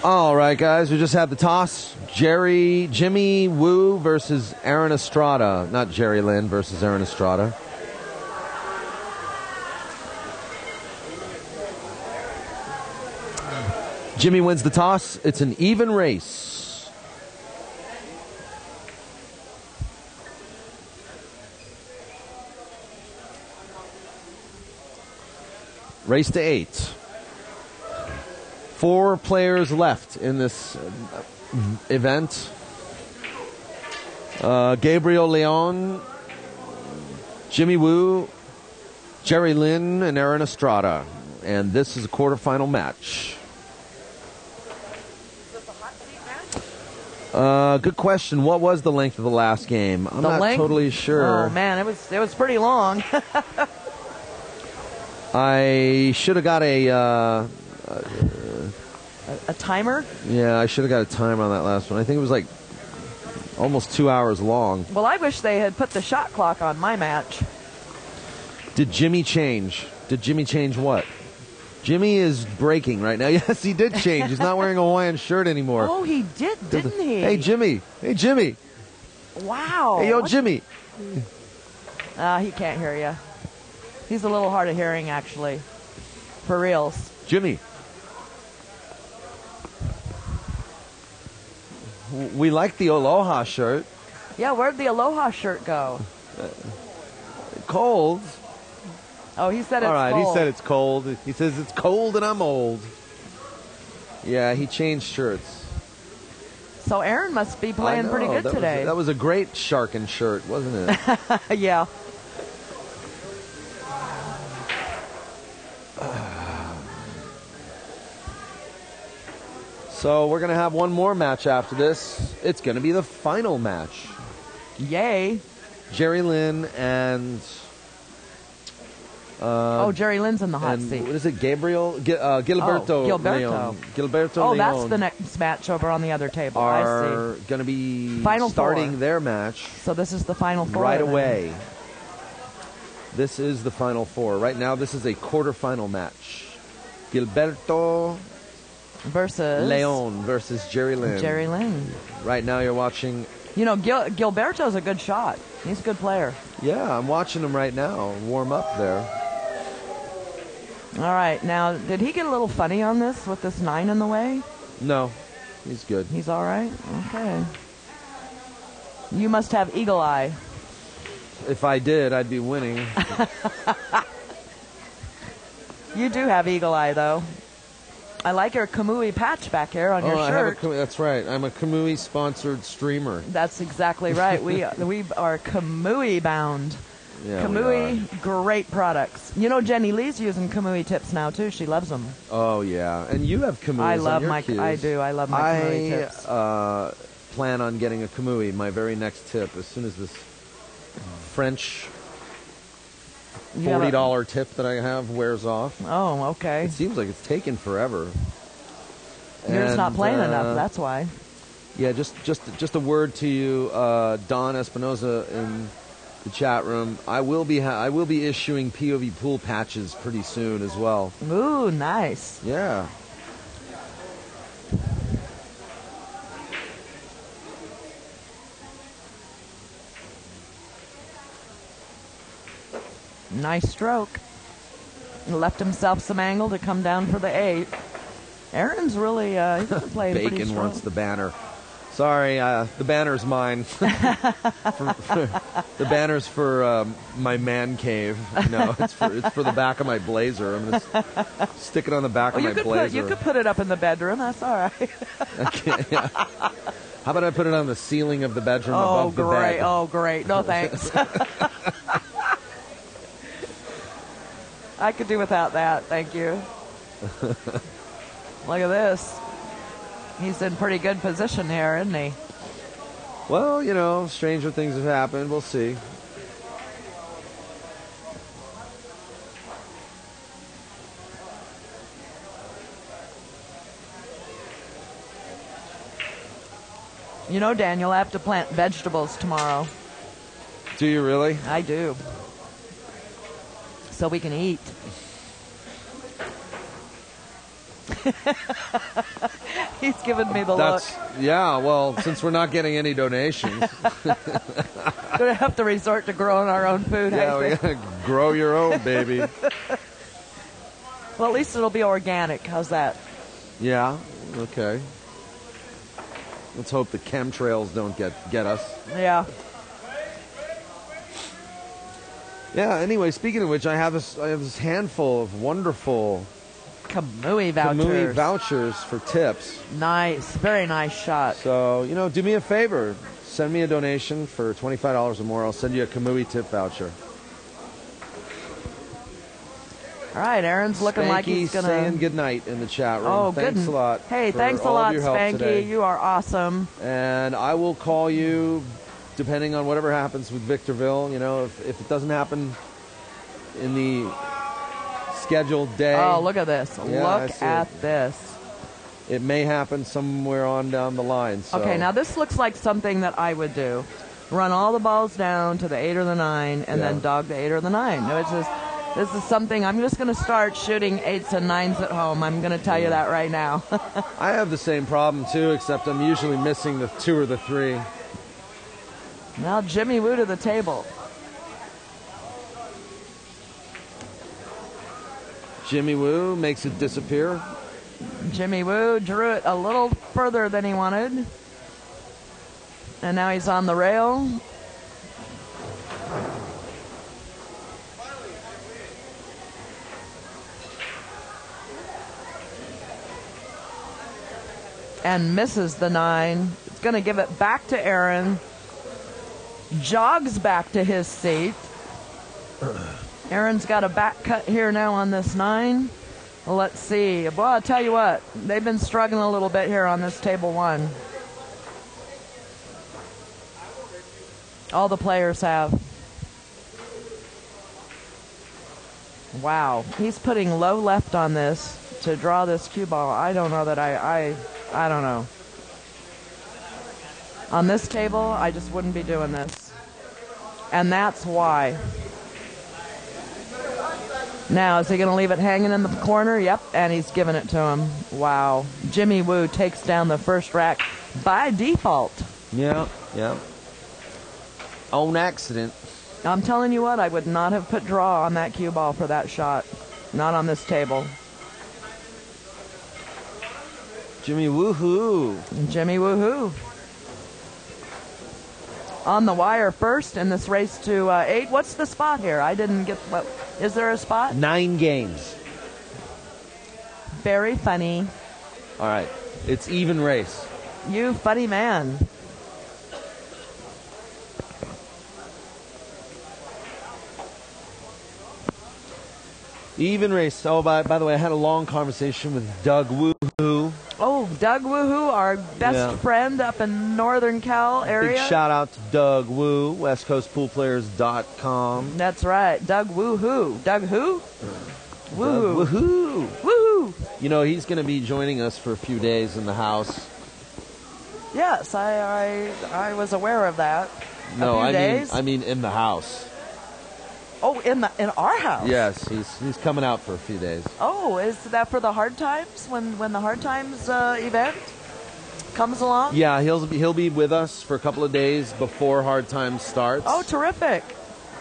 All right, guys, we just had the toss. Jimmy Woo versus Aaron Estrada. Not Jerry Lynn versus Aaron Estrada. Jimmy wins the toss. It's an even race. Race to 8. 4 players left in this event. Gabriel Leon, Jimmy Woo, Jerry Lynn, and Aaron Estrada. And this is a quarterfinal match. Good question. What was the length of the last game? I'm not totally sure. Oh man, it was pretty long. I should have got a timer. Yeah, I should have got a timer on that last one. I think it was like almost 2 hours long. Well, I wish they had put the shot clock on my match. Did Jimmy change? Did Jimmy change what? Jimmy is breaking right now. Yes, he did change. He's not wearing a Hawaiian shirt anymore. Oh, he did, didn't he? Hey, Jimmy. Hey, Jimmy. Wow. Hey, yo, Jimmy. He can't hear you. He's a little hard of hearing, actually. For reals. Jimmy. We like the Aloha shirt. Yeah, where'd the Aloha shirt go? Cold. Oh, he said it's all right, cold. He said it's cold. He says it's cold and I'm old. Yeah, he changed shirts. So Aaron must be playing pretty good today. That was a great Sharkin shirt, wasn't it? Yeah. So we're going to have one more match after this. It's going to be the final match. Yay. Jerry Lynn and... Jerry Lynn's in the hot seat. What is it? Gilberto. Gilberto. Leon. Gilberto Oh, Leon that's the next match over on the other table. are I see. going to be starting their match. So this is the final 4. Right away. This is the final 4. Right now, this is a quarterfinal match. Gilberto versus Leon versus Jerry Lynn. Jerry Lynn. Right now, you're watching. You know, Gilberto's a good shot. He's a good player. Yeah, I'm watching him right now warm up there. All right. Now, did he get a little funny on this with this 9 in the way? No. He's good. He's all right? Okay. You must have eagle eye. If I did, I'd be winning. You do have eagle eye, though. I like your Kamui patch back here on your shirt. That's right. I'm a Kamui-sponsored streamer. That's exactly right. We are Kamui bound. Yeah, Kamui, great products. You know, Jenny Lee's using Kamui tips now too. She loves them. Oh yeah, and you have Kamui. I love my Kamui tips. I plan on getting a Kamui, my very next tip, as soon as this French $40 tip that I have wears off. Oh, okay. It seems like it's taken forever. Yours not playing enough. That's why. Yeah, just a word to you, Don Espinoza in the chat room. I will be issuing POV pool patches pretty soon as well. Ooh, nice. Yeah. Nice stroke. Left himself some angle to come down for the 8. Aaron's really he's been playing Bacon pretty strong. wants the banner. Sorry, the banner's mine. The banner's for my man cave. No, it's for the back of my blazer. I'm going to stick it on the back of my blazer. You could put it up in the bedroom. That's all right. Okay, yeah. How about I put it on the ceiling of the bedroom above the bed? Oh, great. No, thanks. I could do without that. Thank you. Look at this. He's in pretty good position here, isn't he? Well, you know, stranger things have happened. We'll see. You know, Daniel, I have to plant vegetables tomorrow. Do you really? I do. So we can eat. He's giving me the That's look. yeah. Well, since we're not getting any donations, Gonna have to resort to growing our own food. yeah, I we think. gotta grow your own, baby. Well, at least it'll be organic. How's that? Yeah. Okay. Let's hope the chemtrails don't get us. Yeah. Yeah. Anyway, speaking of which, I have this handful of wonderful Kamui vouchers. Kamui vouchers for tips. Nice. Very nice shot. So, do me a favor. Send me a donation for $25 or more. I'll send you a Kamui tip voucher. All right, Aaron's looking Spanky like he's going to... saying goodnight in the chat room. Oh, thanks good. a lot. Hey, for thanks a all lot, of your help Spanky. today. You are awesome. And I will call you, depending on whatever happens with Victorville. If it doesn't happen in the scheduled day. Oh, look at this. Yeah, Look at this. It may happen somewhere on down the line. So. Okay, now this looks like something that I would do. Run all the balls down to the 8 or the 9 and then dog the 8 or the 9. No, this is something I'm just going to start shooting 8s and 9s at home. I'm going to tell you that right now. I have the same problem too, except I'm usually missing the 2 or the 3. Now Jimmy Woo to the table. Jimmy Woo makes it disappear. Jimmy Woo drew it a little further than he wanted. And now he's on the rail. And misses the 9. It's going to give it back to Aaron. Jogs back to his seat. Aaron's got a back cut here now on this 9. Well, let's see. Well, I'll tell you what. They've been struggling a little bit here on this table 1. All the players have. Wow. He's putting low left on this to draw this cue ball. I don't know that I don't know. On this table, I just wouldn't be doing this. And that's why. Now, is he going to leave it hanging in the corner? Yep, and he's giving it to him. Wow. Jimmy Woo takes down the first rack by default. Yeah. On accident. I'm telling you what, I would not have put draw on that cue ball for that shot. Not on this table. Jimmy Woohoo. Jimmy Woohoo. On the wire first in this race to 8. What's the spot here? I didn't get... Is there a spot? 9 games. Very funny. All right. It's even race. You funny man. Even race. Oh, by the way, I had a long conversation with Doug Woohoo. Oh, Doug Woohoo, our best friend up in Northern Cal area. Big shout out to Doug Woo, westcoastpoolplayers.com. That's right. Doug Woohoo. Doug who? Woohoo. Woohoo. Woohoo. He's going to be joining us for a few days in the house. Yes, I was aware of that. No, days? I mean in the house. Oh, in our house. Yes, he's coming out for a few days. Oh, is that for the Hard Times when the Hard Times event comes along? Yeah, he'll be with us for a couple of days before Hard Times starts. Oh, terrific!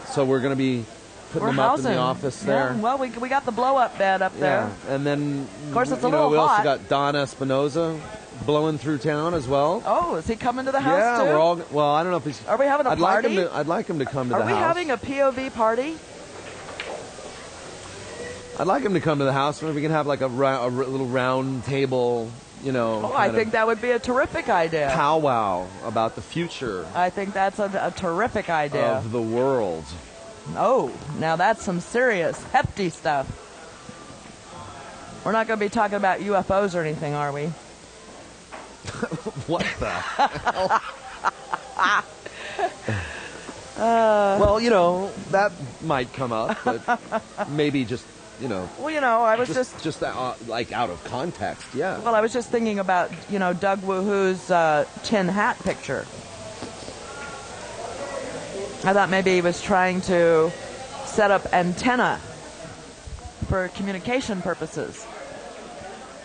So we're going to be putting him up in the office there. Yeah, well, we got the blow up bed up there. Yeah, and then of course it's a little we hot. also got Don Espinoza blowing through town as well. Oh, is he coming to the house yeah, too? we're all. Well, I don't know if he's. Are we having a party? I'd like him to come to the house. Are we having a POV party? I'd like him to come to the house. Maybe we can have like a little round table. Oh, I think that would be a terrific idea. Powwow about the future. I think that's a terrific idea. Of the world. Oh, now that's some serious, hefty stuff. We're not going to be talking about UFOs or anything, are we? What the hell? Well, that might come up, but maybe just, Well, I was just like out of context, yeah. Well, I was just thinking about, Doug Woohoo's tin hat picture. I thought maybe he was trying to set up antenna for communication purposes.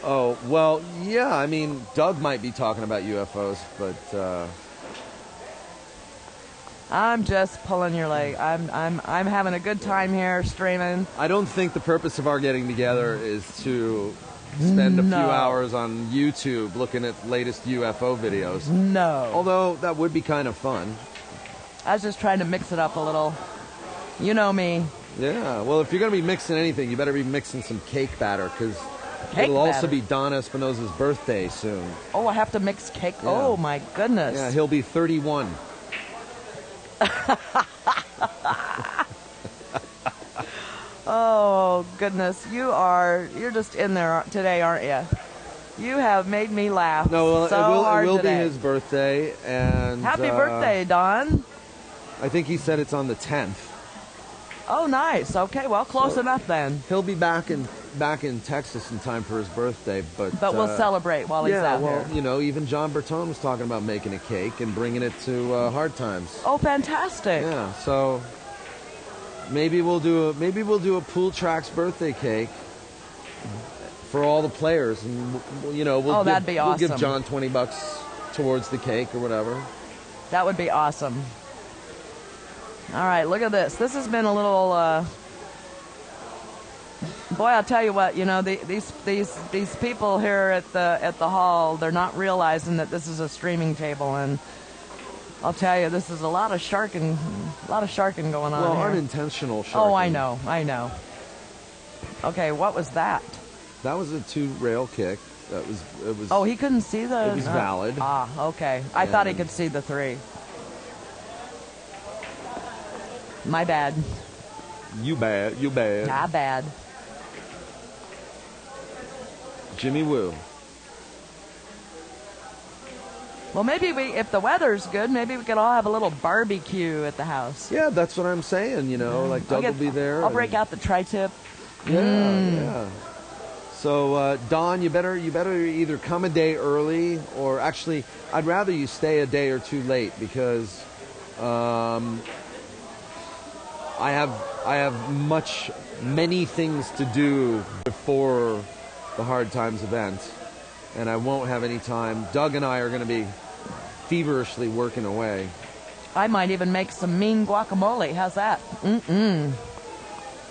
Oh, well, yeah, I mean, Doug might be talking about UFOs, but I'm just pulling your leg. I'm having a good time here streaming. I don't think the purpose of our getting together is to spend a few hours on YouTube looking at latest UFO videos. No. Although that would be kind of fun. I was just trying to mix it up a little. You know me. Yeah, well, if you're going to be mixing anything, you better be mixing some cake batter, because it'll also be Don Espinosa's birthday soon. Oh, I have to mix cake? Yeah. Oh, my goodness. Yeah, he'll be 31. Oh, goodness. You're just in there today, aren't you? You have made me laugh. No, well, so it will today. be his birthday, and Happy birthday, Don. I think he said it's on the 10th. Oh, nice. Okay, well, close enough then. He'll be back in Texas in time for his birthday, but we'll celebrate while he's out well, here. you know, even John Bertone was talking about making a cake and bringing it to Hard Times. Oh, fantastic. Yeah, so maybe we'll do a Pool Tracks birthday cake for all the players, and you know, that'd be awesome. We'll give John $20 towards the cake or whatever. That would be awesome. All right, look at this. This has been a little. Boy, I'll tell you what. You know, these people here at the hall, they're not realizing that this is a streaming table, and I'll tell you, this is a lot of sharking going on. Well, here. unintentional sharking. Oh, I know. Okay, what was that? That was a 2-rail kick. It was. Oh, he couldn't see the. It was valid. Okay. I thought he could see the 3. My bad. You bad. Not bad. Jimmy Woo. Well, maybe if the weather's good, maybe we could all have a little barbecue at the house. Yeah, that's what I'm saying. You know, like Doug will be there. I'll break out the tri-tip. Yeah. So Don, you better either come a day early, or actually, I'd rather you stay a day or two late, because I have many things to do before the Hard Times event, and I won't have any time. Doug and I are going to be feverishly working away. I might even make some mean guacamole. How's that?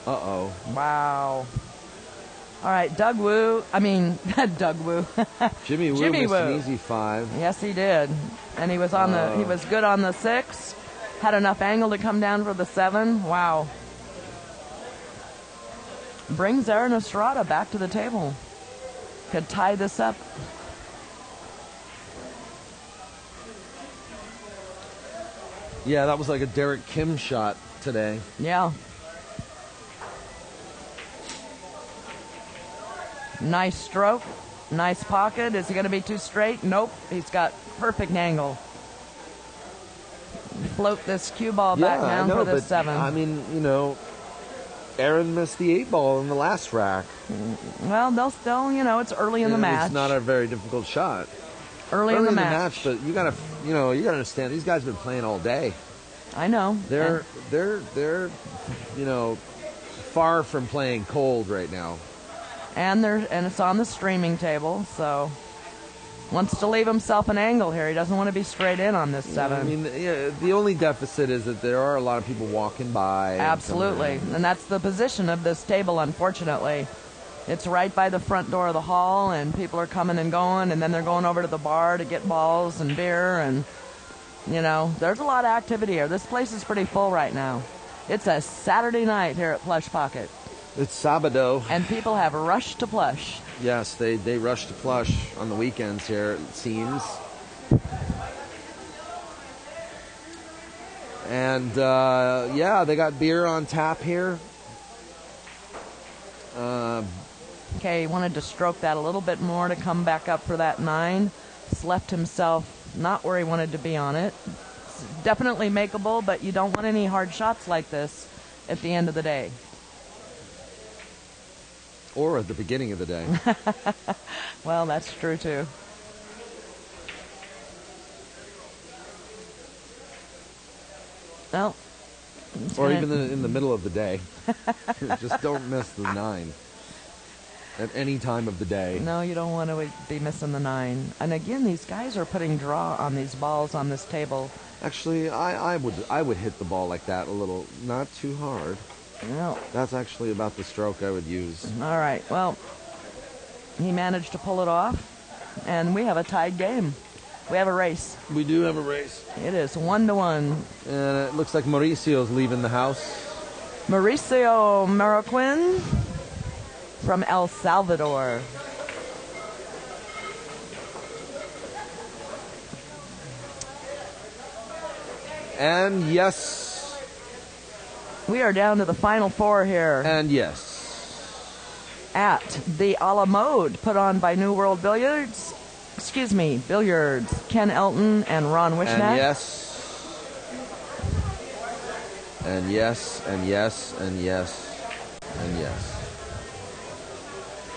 Uh-oh. Wow. All right, Doug Woo. Jimmy Woo Jimmy missed Woo. an easy 5. Yes, he did, and he was he was good on the 6. Had enough angle to come down for the 7. Wow. Brings Aaron Estrada back to the table. Could tie this up. Yeah, that was like a Derek Kim shot today. Yeah. Nice stroke. Nice pocket. Is he going to be too straight? Nope. He's got perfect angle. Float this cue ball back down for the 7. I mean, you know, Aaron missed the 8 ball in the last rack. Well, they'll still, you know, it's early in the match. It's not a very difficult shot. Early in the match. But you gotta understand, these guys have been playing all day. I know. They're you know, far from playing cold right now. And it's on the streaming table, so wants to leave himself an angle here. He doesn't want to be straight in on this 7. I mean, the only deficit is that there are a lot of people walking by. Absolutely. And that's the position of this table, unfortunately. It's right by the front door of the hall, and people are coming and going, and then they're going over to the bar to get balls and beer, and, you know, there's a lot of activity here. This place is pretty full right now. It's a Saturday night here at Plush Pocket. It's Sabado. And people have rushed to Plush. Yes, they rush to Plush on the weekends here, it seems. And, yeah, they got beer on tap here. Okay, he wanted to stroke that a little bit more to come back up for that 9. Left himself not where he wanted to be on it. It's definitely makeable, but you don't want any hard shots like this at the end of the day. Or at the beginning of the day. Well, that's true, too. Well, or even in the middle of the day. Just don't miss the 9. at any time of the day. No, you don't want to be missing the 9. And again, these guys are putting draw on these balls on this table. Actually, I would hit the ball like that a little, not too hard. No. That's actually about the stroke I would use. All right. Well, he managed to pull it off, and we have a tied game. We have a race. We do have a race. It is 1-1. And it looks like Mauricio's leaving the house. Mauricio Marroquin from El Salvador. And yes. We are down to the final 4 here. And yes. At the a la mode put on by New World Billiards. Excuse me, Billiards. Ken Elton and Ron Wishnack. And yes. And yes, and yes, and yes, and yes.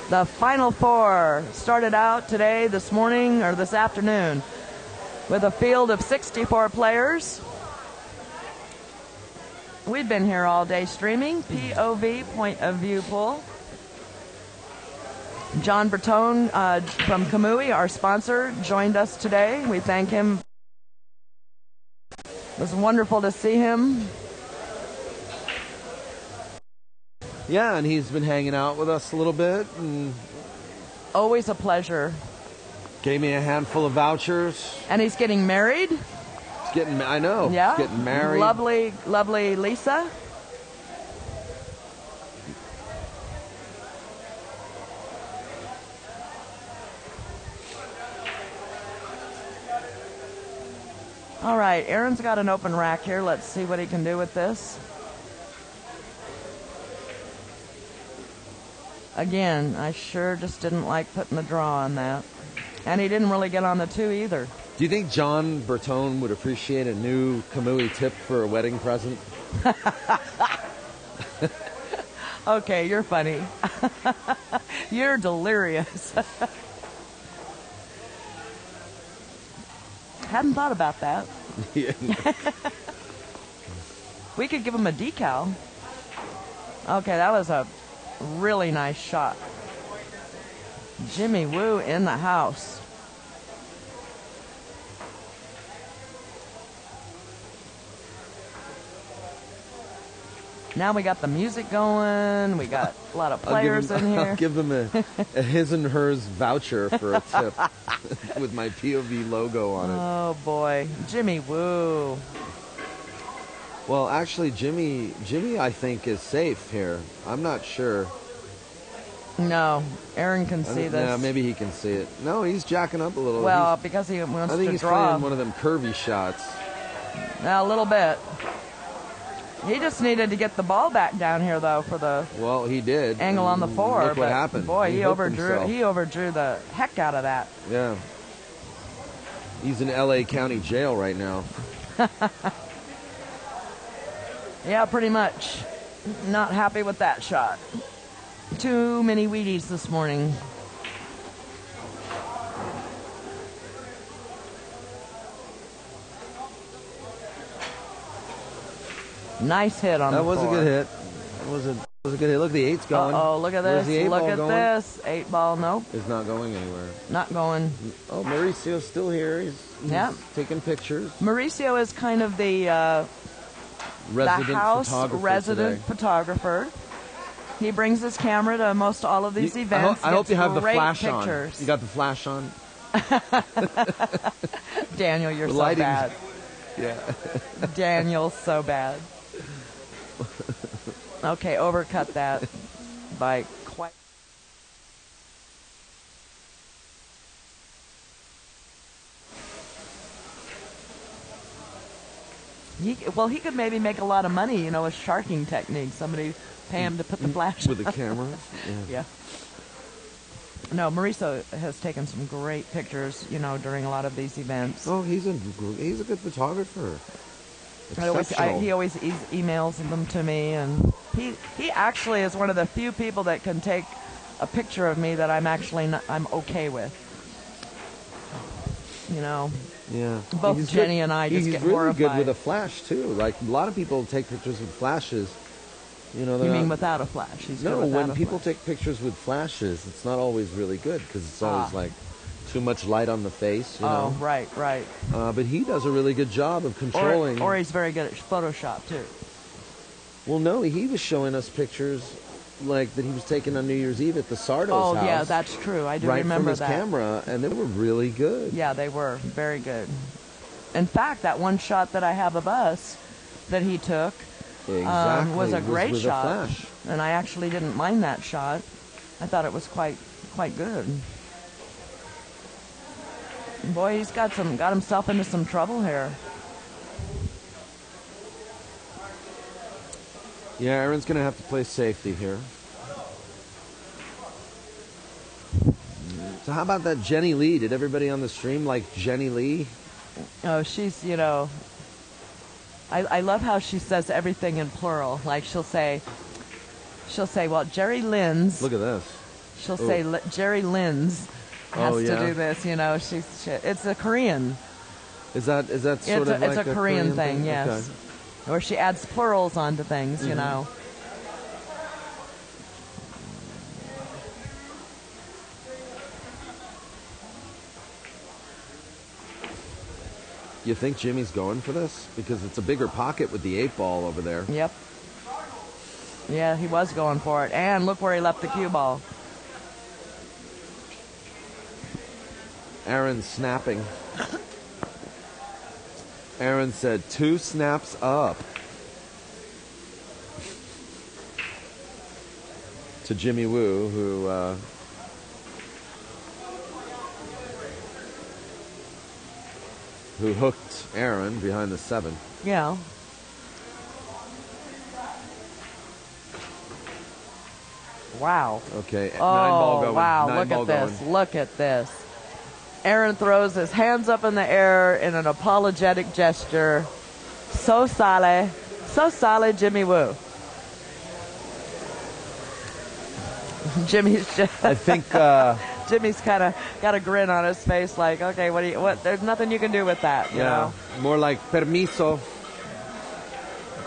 The final 4 started out today, this morning, or this afternoon, with a field of 64 players. We've been here all day streaming, POV, point of view pool. John Bertone from Kamui, our sponsor, joined us today. We thank him. It was wonderful to see him. Yeah, and he's been hanging out with us a little bit and Always a pleasure. gave me a handful of vouchers. And he's getting married. He's getting, I know. Yeah. He's getting married. Lovely, lovely Lisa. All right, Aaron's got an open rack here. Let's see what he can do with this. Again, I sure just didn't like putting the draw on that. And he didn't really get on the 2 either. Do you think John Bertone would appreciate a new Kamui tip for a wedding present? Okay, you're funny. You're delirious. Hadn't thought about that. Yeah. We could give him a decal. Okay, that was a really nice shot. Jimmy Woo in the house. Now we got the music going. We got a lot of players in here. I'll give them a his and hers voucher for a tip with my POV logo on it. Oh boy, Jimmy Woo. Well, actually, Jimmy, I think is safe here. I'm not sure. No, Aaron can see this. Yeah, maybe he can see it. No, he's jacking up a little. Well, because he wants I think to he's draw. playing one of them curvy shots. A little bit. He just needed to get the ball back down here, though, for the Well, he did. angle on the 4. Look what happened. Boy, he hooked overdrew. himself. He overdrew the heck out of that. Yeah. He's in L.A. County Jail right now. Yeah, pretty much. Not happy with that shot. Too many Wheaties this morning. Nice hit on the 4. That was a good hit. That was a good hit. Look, the 8's going. Oh, look at Where's the this. 8 Look ball at going? this. 8 ball, nope. It's not going anywhere. Not going. Oh, Mauricio's still here. He's Yeah. taking pictures. Mauricio is kind of the Resident house photographer resident today. photographer. He brings his camera to most all of these events. I hope you have the Great flash pictures. on. You got the flash on? Daniel, you're so Lighting. bad. Yeah. Daniel's so bad. Okay, overcut that by quite. He could maybe make a lot of money, you know, with sharking technique. Somebody pay him to put the flash With a camera? Yeah. No, Mauricio has taken some great pictures, you know, during a lot of these events. Oh, he's a good photographer. He always emails them to me, and he actually is one of the few people that can take a picture of me that I'm okay with. You know. Yeah. Both Jenny and I just get horrified. He's really good with a horrified. flash too. Like a lot of people take pictures with flashes, You know, You mean without a flash? He's good no, without when a people flash. take pictures with flashes, it's not always really good because it's always like too much light on the face, you know. Right. But he does a really good job of controlling. Or he's very good at Photoshop too. Well, no, he was showing us pictures like that he was taking on New Year's Eve at the Sardo's house. Oh, yeah, that's true. I do right remember from his that. camera, and they were really good. Yeah, they were very good. In fact, that one shot that I have of us that he took Exactly. was a great with shot, a flash. and I actually didn't mind that shot. I thought it was quite good. Boy, he's got himself into some trouble here. Yeah, Aaron's going to have to play safety here. So how about that Jenny Lee? Did everybody on the stream like Jenny Lee? Oh, she's, you know, I love how she says everything in plural. Like she'll say, well, Jerry Lynn's. Look at this. She'll say Jerry Lynn's has to do this. You know, it's a Korean. Is that sort of like it's a Korean thing? Yes. Okay. Or she adds plurals onto things, you know. You think Jimmy's going for this? Because it's a bigger pocket with the 8-ball over there. Yep. Yeah, he was going for it. And look where he left the cue ball. Aaron's snapping. Aaron said 2 snaps up. To Jimmy Woo, who hooked Aaron behind the 7. Yeah. Wow. Okay, 9 Oh, ball going. wow. 9 Look ball at this. going. Look at this. Aaron throws his hands up in the air in an apologetic gesture. So sale, Jimmy Woo. Jimmy's just. I think. Jimmy's kind of got a grin on his face, like, okay, what? There's nothing you can do with that, you know? More like permiso.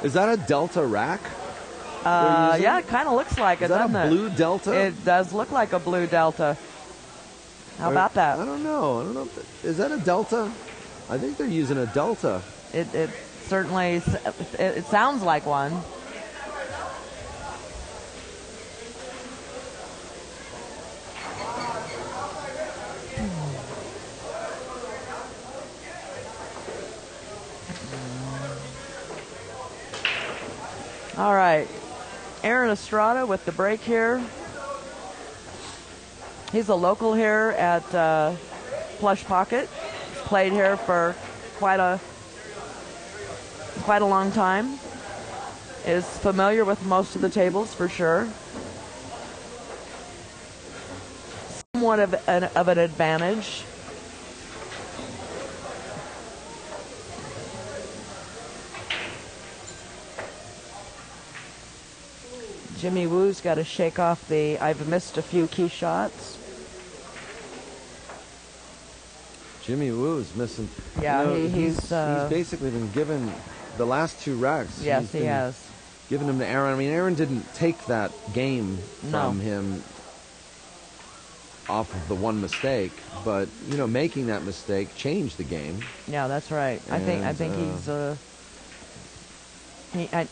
Is that a Delta rack? Yeah, it kind of looks like it, doesn't it? Is that a blue Delta? It does look like a blue Delta. How about that? I don't know. Is that a Delta? I think they're using a Delta. It certainly, it sounds like one. All right, Aaron Estrada with the break here. He's a local here at Plush Pocket. Played here for quite a long time. Is familiar with most of the tables for sure. Somewhat of an advantage. Jimmy Woo's got to shake off the I've missed a few key shots. Jimmy Woo's missing. Yeah, you know, he's basically been given the last 2 racks. Yes, he has. Given them to Aaron. I mean, Aaron didn't take that game from him off of the one mistake, but you know, making that mistake changed the game. Yeah, that's right. I think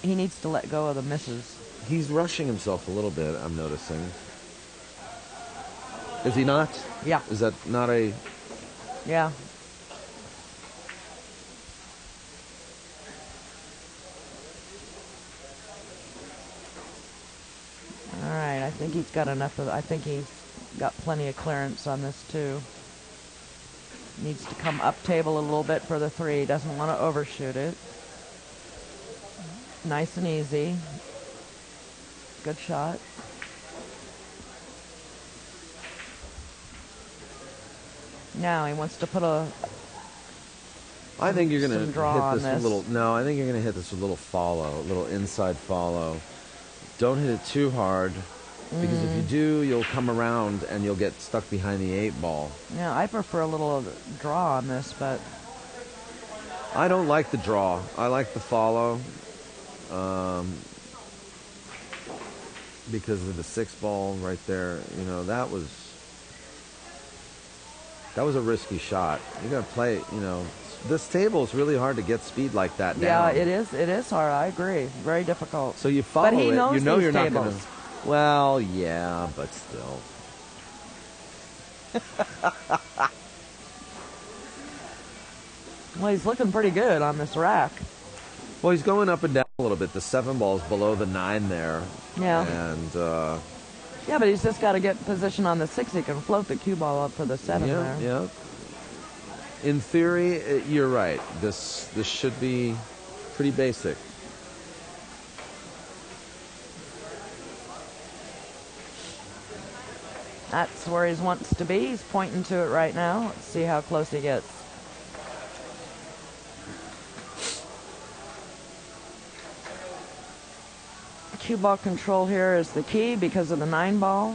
he needs to let go of the misses. He's rushing himself a little bit, I'm noticing. Is he not? Yeah. Is that not a... Yeah. All right, I think he's got enough of... I think he's got plenty of clearance on this, too. Needs to come up table a little bit for the 3. Doesn't want to overshoot it. Nice and easy. Good shot. Now he wants to put a... I think you're going to hit on this a little... No, I think you're going to hit this a little follow, a little inside follow. Don't hit it too hard, because if you do, you'll come around and you'll get stuck behind the 8-ball. Yeah, I prefer a little draw on this, but... I don't like the draw. I like the follow. because of the 6-ball right there. You know, that was a risky shot. You got to play, you know. This table is really hard to get speed like that down. Yeah, it is. It is hard. I agree. Very difficult. So you follow but he it. Knows you know these you're tables. not going to. Well, yeah, but still. Well, he's looking pretty good on this rack. Well, he's going up and down a little bit. The 7-ball's below the 9 there. Yeah. And yeah, but he's just got to get position on the 6. He can float the cue ball up for the 7 there. Yeah. In theory, you're right. This should be pretty basic. That's where he wants to be. He's pointing to it right now. Let's see how close he gets. Cue ball control here is the key because of the 9-ball.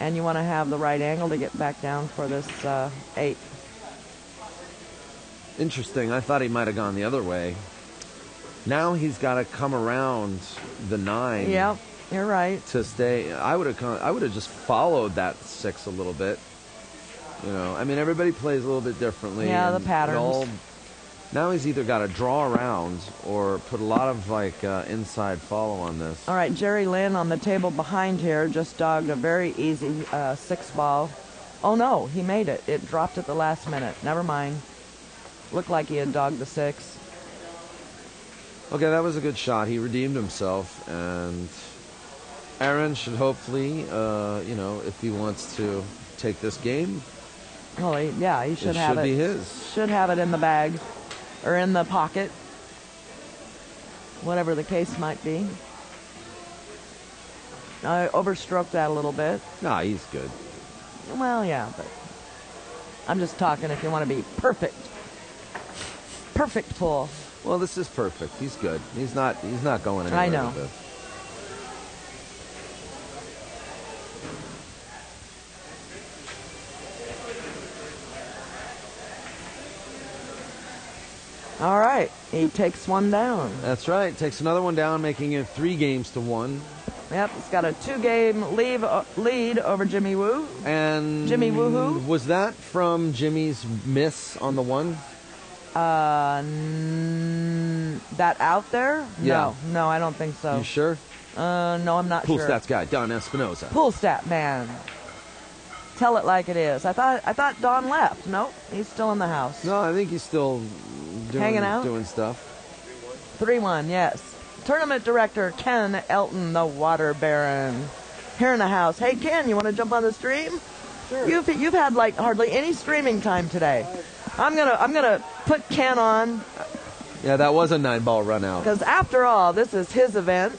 And you want to have the right angle to get back down for this 8. Interesting. I thought he might have gone the other way. Now he's got to come around the 9. Yep, you're right. To stay. I would have just followed that 6 a little bit. You know, I mean, everybody plays a little bit differently. Yeah, the patterns. Now he's either got to draw around or put a lot of inside follow on this. All right, Jerry Lynn on the table behind here just dogged a very easy 6-ball. Oh no, he made it. It dropped at the last minute. Never mind. Looked like he had dogged the 6. Okay, that was a good shot. He redeemed himself, and Aaron should hopefully, you know, if he wants to take this game, well, he should have it. It should be his. Should have it in the bag. Or in the pocket, whatever the case might be. I overstroked that a little bit. Nah, he's good. Well, yeah, but I'm just talking if you want to be perfect. Perfect pull. Well, this is perfect. He's good. He's not going anywhere. I know. With this. All right, he takes one down. That's right. Takes another one down, making it 3-1. Yep, he's got a 2-game lead over Jimmy Woo. And Jimmy Woohoo. Was that from Jimmy's miss on the 1? That out there? Yeah. No, I don't think so. You sure? No, I'm not Pool sure. stats guy, Don Espinoza. Pool stat man. Tell it like it is. I thought Don left. Nope, he's still in the house. No, I think he's still hanging out, doing stuff. 3-1, yes. Tournament director Ken Elton, the Water Baron, here in the house. Hey Ken, you want to jump on the stream? Sure. You've had like hardly any streaming time today. I'm gonna put Ken on. Yeah, that was a 9-ball run out. Because after all, this is his event.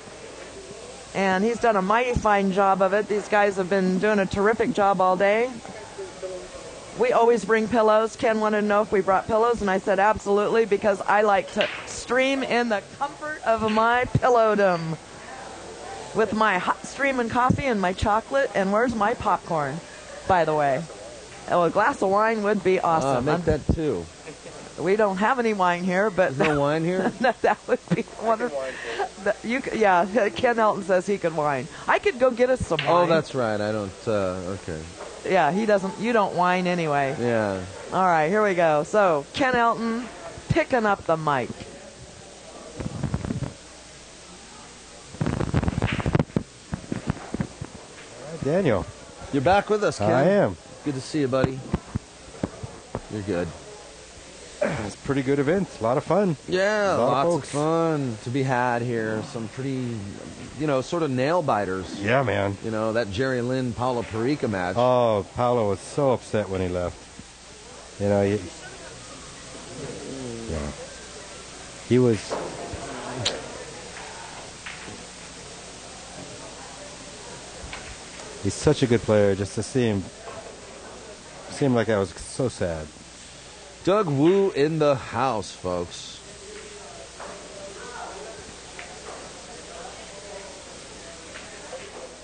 And he's done a mighty fine job of it. These guys have been doing a terrific job all day. We always bring pillows. Ken wanted to know if we brought pillows, and I said absolutely, because I like to stream in the comfort of my pillowdom with my hot streaming coffee and my chocolate. And where's my popcorn, by the way? Oh, a glass of wine would be awesome. Make that 2. We don't have any wine here, but There's no wine here? that would be wonderful. Ken Elton says he could wine. I could go get us some wine. Oh, that's right. I don't. Okay. Yeah, he doesn't. You don't wine anyway. Yeah. All right, here we go. So Ken Elton picking up the mic. Daniel. You're back with us, Ken. I am. Good to see you, buddy. You're good. It's a pretty good event. A lot of fun. Yeah, lot of lots of folks. fun to be had here. Some pretty, sort of nail biters. Yeah, man. That Jerry Lynn Paula Perica match. Oh, Paolo was so upset when he left. He was. He's such a good player. Just to see him like I was so sad. Doug Wu in the house, folks.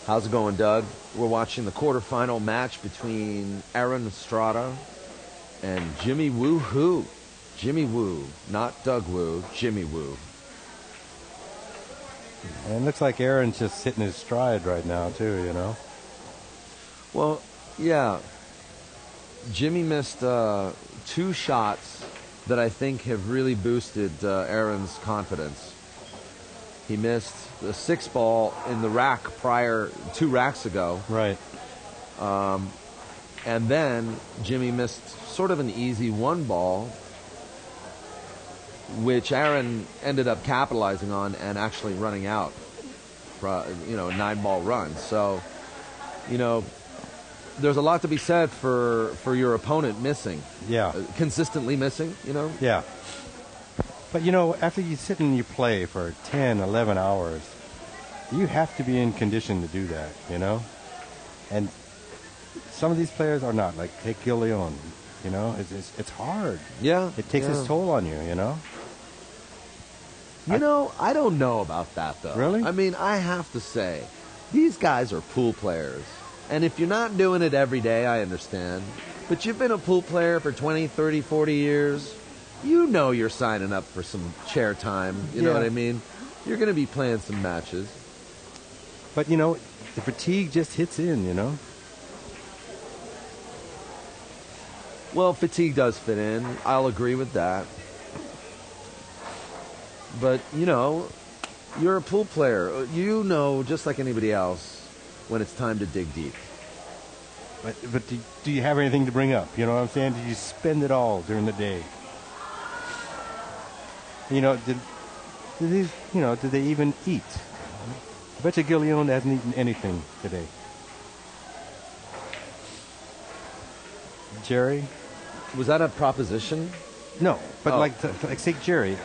How's it going, Doug? We're watching the quarterfinal match between Aaron Estrada and Jimmy Woo-hoo. Jimmy Woo, not Doug Wu, Jimmy Woo. And it looks like Aaron's just hitting his stride right now, too, you know? Well, yeah. Jimmy missed 2 shots that I think have really boosted Aaron's confidence. He missed the 6 ball in the rack 2 racks ago. Right. And then Jimmy missed sort of an easy 1 ball, which Aaron ended up capitalizing on and actually running out for a 9-ball run. So, there's a lot to be said for your opponent missing. Yeah. Consistently missing, Yeah. But, after you sit and you play for 10, 11 hours, you have to be in condition to do that, And some of these players are not. Like, take Gil Leon, It's hard. Yeah. It takes its toll on you, I don't know about that, though. Really? I mean, I have to say, these guys are pool players. And if you're not doing it every day, I understand. But you've been a pool player for 20, 30, 40 years. You're signing up for some chair time. You know what I mean? You're going to be playing some matches. But, the fatigue just hits in, Well, fatigue does fit in. I'll agree with that. But, you're a pool player. Just like anybody else, when it's time to dig deep. But do you have anything to bring up? You know what I'm saying? Did you spend it all during the day? Did they even eat? I bet you Gil Leon hasn't eaten anything today. Jerry? Was that a proposition? No, but like say Jerry,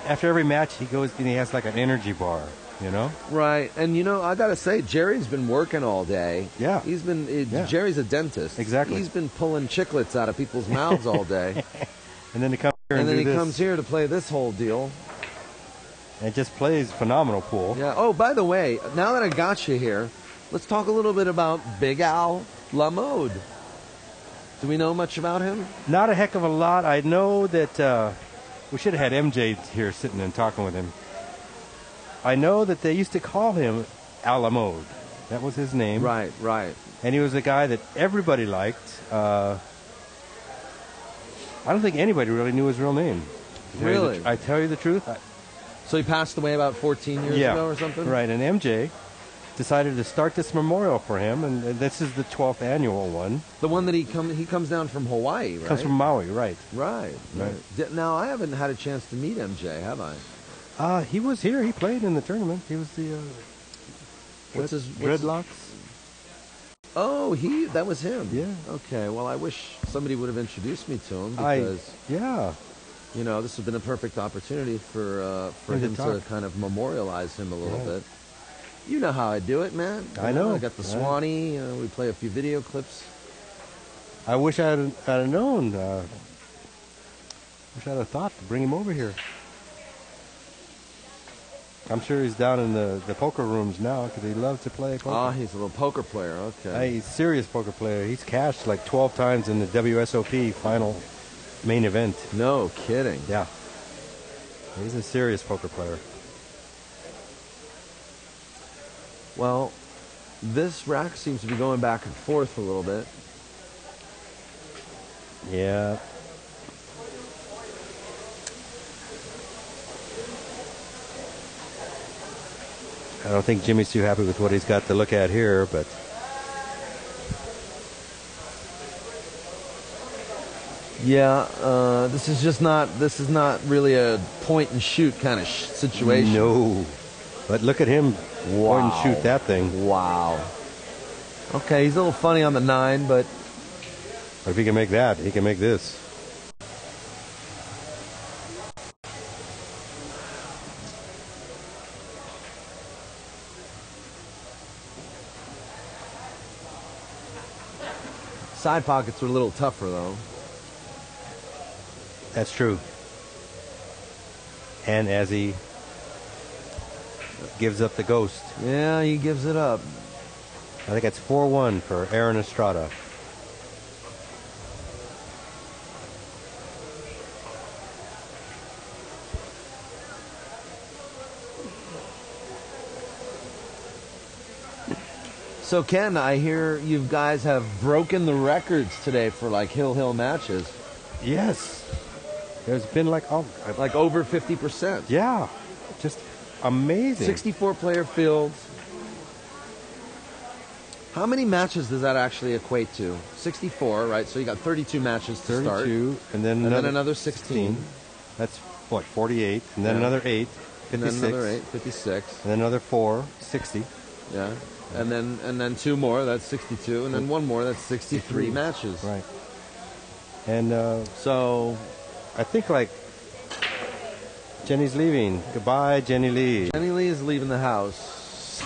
after every match he goes and he has like an energy bar, Right, and I gotta say, Jerry's been working all day. Yeah, Jerry's a dentist. Exactly. He's been pulling chiclets out of people's mouths all day. And then he comes here and comes here to play this whole deal. And just plays phenomenal pool. Yeah. Oh, by the way, now that I got you here, let's talk a little bit about Big Al Lamode. Do we know much about him? Not a heck of a lot. I know that we should have had MJ here sitting and talking with him. I know that they used to call him Al Lamode. That was his name. Right. And he was a guy that everybody liked. I don't think anybody really knew his real name. Really? I tell you the truth. So he passed away about 14 years ago or something? Right, and MJ decided to start this memorial for him, and this is the 12th annual one. The one that he comes down from Hawaii, right? Comes from Maui, right. Right. Now, I haven't had a chance to meet MJ, have I? He was here. He played in the tournament. He was the... Dreadlocks? Oh, that was him? Yeah. Okay, well, I wish somebody would have introduced me to him because... this would have been a perfect opportunity for him to kind of memorialize him a little bit. You know how I do it, man. I know. I got the Swanee. We play a few video clips. I wish I had known. Wish I'd have thought to bring him over here. I'm sure he's down in the poker rooms now because he loves to play poker. Oh, he's a little poker player. Okay. He's a serious poker player. He's cashed like 12 times in the WSOP final main event. No kidding. Yeah. He's a serious poker player. Well, this rack seems to be going back and forth a little bit. Yeah. I don't think Jimmy's too happy with what he's got to look at here, but... Yeah, this is not really a point and shoot kind of situation. No. But look at him point and shoot that thing. Wow. Okay, he's a little funny on the 9, but if he can make that, he can make this. Side pockets were a little tougher, though. That's true. And as he gives up the ghost. Yeah, he gives it up. I think it's 4-1 for Aaron Estrada. So Ken, I hear you guys have broken the records today for like hill matches. Yes. There's been like over 50%. Yeah. Just amazing. 64 player fields. How many matches does that actually equate to? 64, right? So you got 32 matches to 32, start. and then another 16. That's what, 48, and then another 8, 56. And then another 8, 56. And then another 4, 60. Yeah. And then 2 more, that's 62, and then 1 more, that's 63 matches. Right. And so I think like Jenny's leaving. Goodbye, Jenny Lee. Jenny Lee is leaving the house.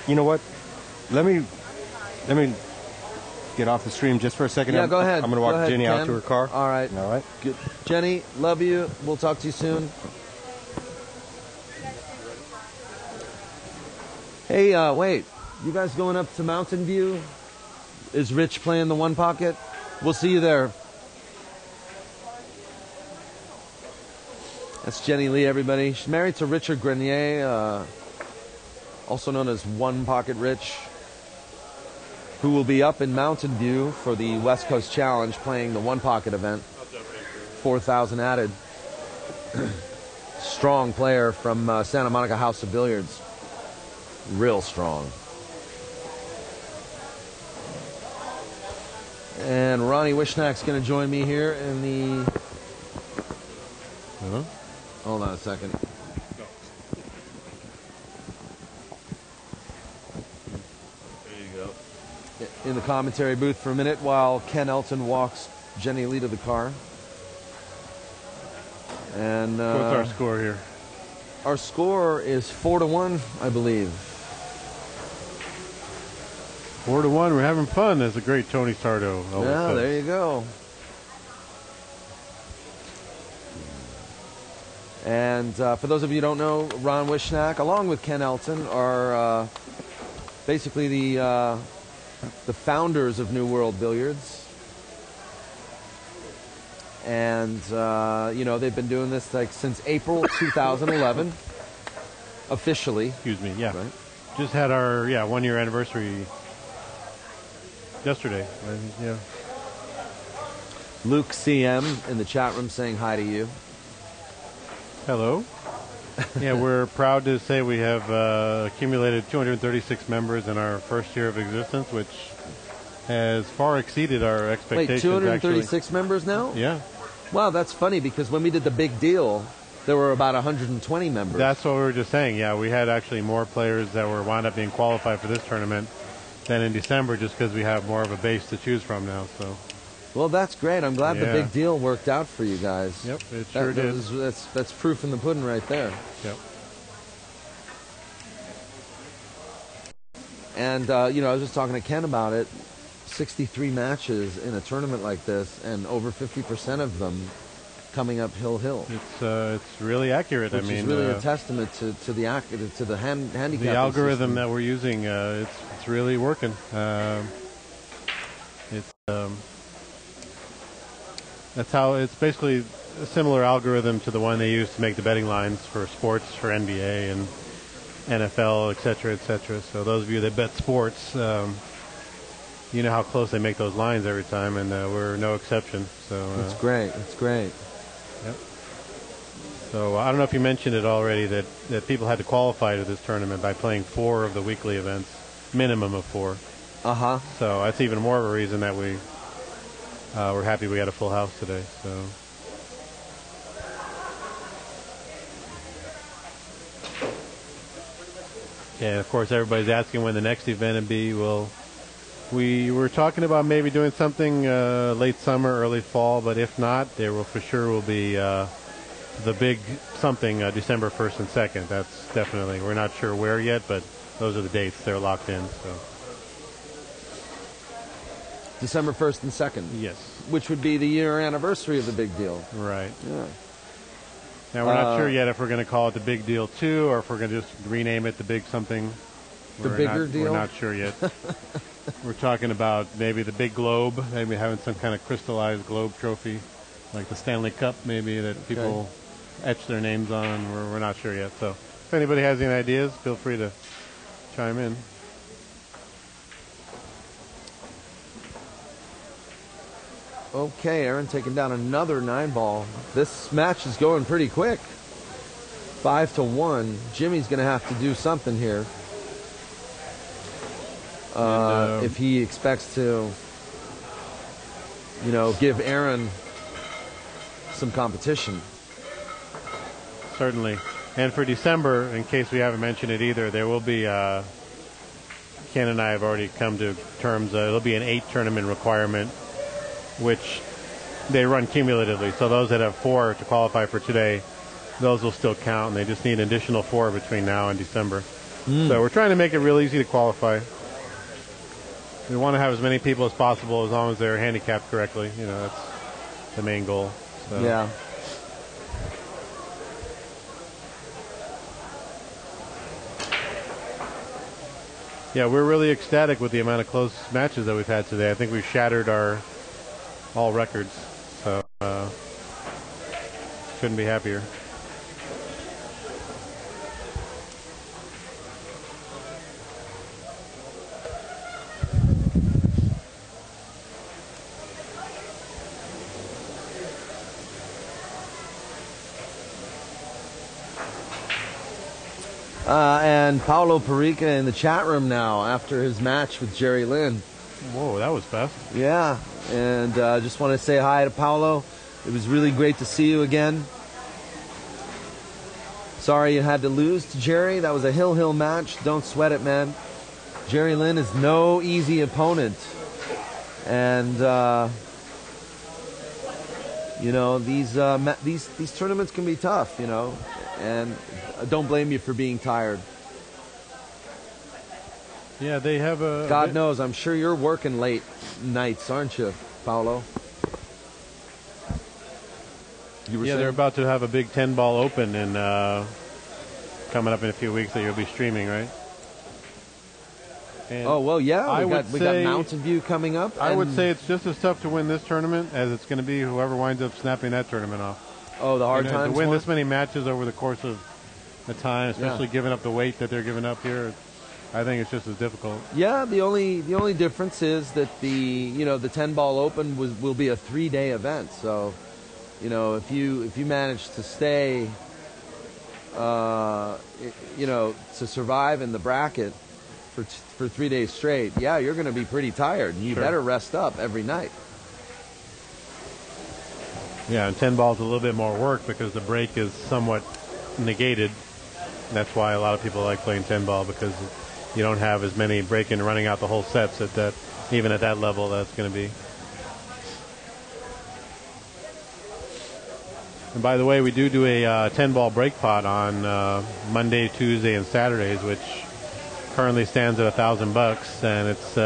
You know what? Let me get off the stream just for a second. Yeah, go ahead. I'm going to walk Jenny out to her car. All right. All right. Good. Jenny, love you. We'll talk to you soon. Hey, wait. You guys going up to Mountain View? Is Rich playing the one pocket? We'll see you there. That's Jenny Lee, everybody. She's married to Richard Grenier, also known as One Pocket Rich, who will be up in Mountain View for the West Coast Challenge playing the one pocket event. 4,000 added. Strong player from Santa Monica House of Billiards. Real strong. And Ronnie Wishnack's going to join me here in the... Uh-huh. Hold on a second. In the commentary booth for a minute while Ken Elton walks Jenny Lee to the car. And what's our score here? Our score is 4-1, I believe. 4-1. We're having fun. That's a great Tony Sardo. Yeah, there you go. And for those of you who don't know, Ron Wishnack, along with Ken Elton, are basically the founders of New World Billiards. And, they've been doing this like since April 2011, officially. Excuse me, yeah. Right? Just had our, 1-year anniversary yesterday. Yeah. Luke CM in the chat room saying hi to you. Hello. Yeah, we're proud to say we have accumulated 236 members in our first year of existence, which has far exceeded our expectations. Wait, 236 members now? Yeah. Wow, that's funny because when we did the big deal, there were about 120 members. That's what we were just saying. Yeah, we had actually more players that were wound up being qualified for this tournament than in December, just because we have more of a base to choose from now. So. Well, that's great. I'm glad the big deal worked out for you guys. Yep, it sure did. That's proof in the pudding right there. Yep. And, I was just talking to Ken about it. 63 matches in a tournament like this, and over 50% of them coming up hill. It's really accurate. Which is really a testament to the handicap. The algorithm that we're using, it's really working. That's how it's basically a similar algorithm to the one they use to make the betting lines for sports, for NBA and NFL, et cetera, et cetera. So those of you that bet sports, you know how close they make those lines every time, and we're no exception. So it's great. It's great. Yep. So I don't know if you mentioned it already that people had to qualify to this tournament by playing 4 of the weekly events, minimum of 4. Uh-huh. So that's even more of a reason that we're happy we had a full house today. So. Yeah, of course, everybody's asking when the next event will be. Well, we were talking about maybe doing something late summer, early fall, but if not, there will for sure will be the big something December 1st and 2nd. That's definitely, we're not sure where yet, but those are the dates. They're locked in. So. December 1st and 2nd. Yes. Which would be the year anniversary of the big deal. Right. Yeah. Now, we're not sure yet if we're going to call it the Big Deal 2 or if we're going to just rename it the Big something. The bigger deal? We're not sure yet. We're talking about maybe the Big Globe, maybe having some kind of crystallized globe trophy, like the Stanley Cup maybe that people etch their names on. We're not sure yet. So if anybody has any ideas, feel free to chime in. Okay, Aaron taking down another 9-ball. This match is going pretty quick. 5-1. Jimmy's going to have to do something here if he expects to, give Aaron some competition. Certainly. And for December, in case we haven't mentioned it either, there will be, Ken and I have already come to terms, it'll be an 8-tournament requirement, which they run cumulatively. So those that have 4 to qualify for today, those will still count, and they just need an additional 4 between now and December. So we're trying to make it real easy to qualify. We want to have as many people as possible as long as they're handicapped correctly. That's the main goal. So. Yeah. Yeah, we're really ecstatic with the amount of close matches that we've had today. I think we've shattered all records, so couldn't be happier. And Paulo Perica in the chat room now after his match with Jerry Lynn. Whoa, that was fast. Yeah, and just want to say hi to Paulo. It was really great to see you again. Sorry you had to lose to Jerry. That was a hill match. Don't sweat it, man. Jerry Lynn is no easy opponent. And, these tournaments can be tough, and don't blame you for being tired. Yeah, they have a... God knows, I'm sure you're working late nights, aren't you, Paulo? They're about to have a big 10-ball open coming up in a few weeks that you'll be streaming, right? And we got Mountain View coming up. I would say it's just as tough to win this tournament as it's going to be whoever winds up snapping that tournament off. Oh, the hard times to win one? this many matches over the course of the time, especially giving up the weight that they're giving up here, I think it's just as difficult. Yeah, the only difference is that the 10-ball open will be a 3-day event. So, if you manage to stay, to survive in the bracket for 3 days straight, you're going to be pretty tired. And you better rest up every night. Yeah, and 10 ball is a little bit more work because the break is somewhat negated. That's why a lot of people like playing 10 ball, because you don't have as many break-in running out the whole sets even at that level that's going to be. And by the way, we do a 10-ball break pot on Monday, Tuesday, and Saturdays, which currently stands at $1,000, and it's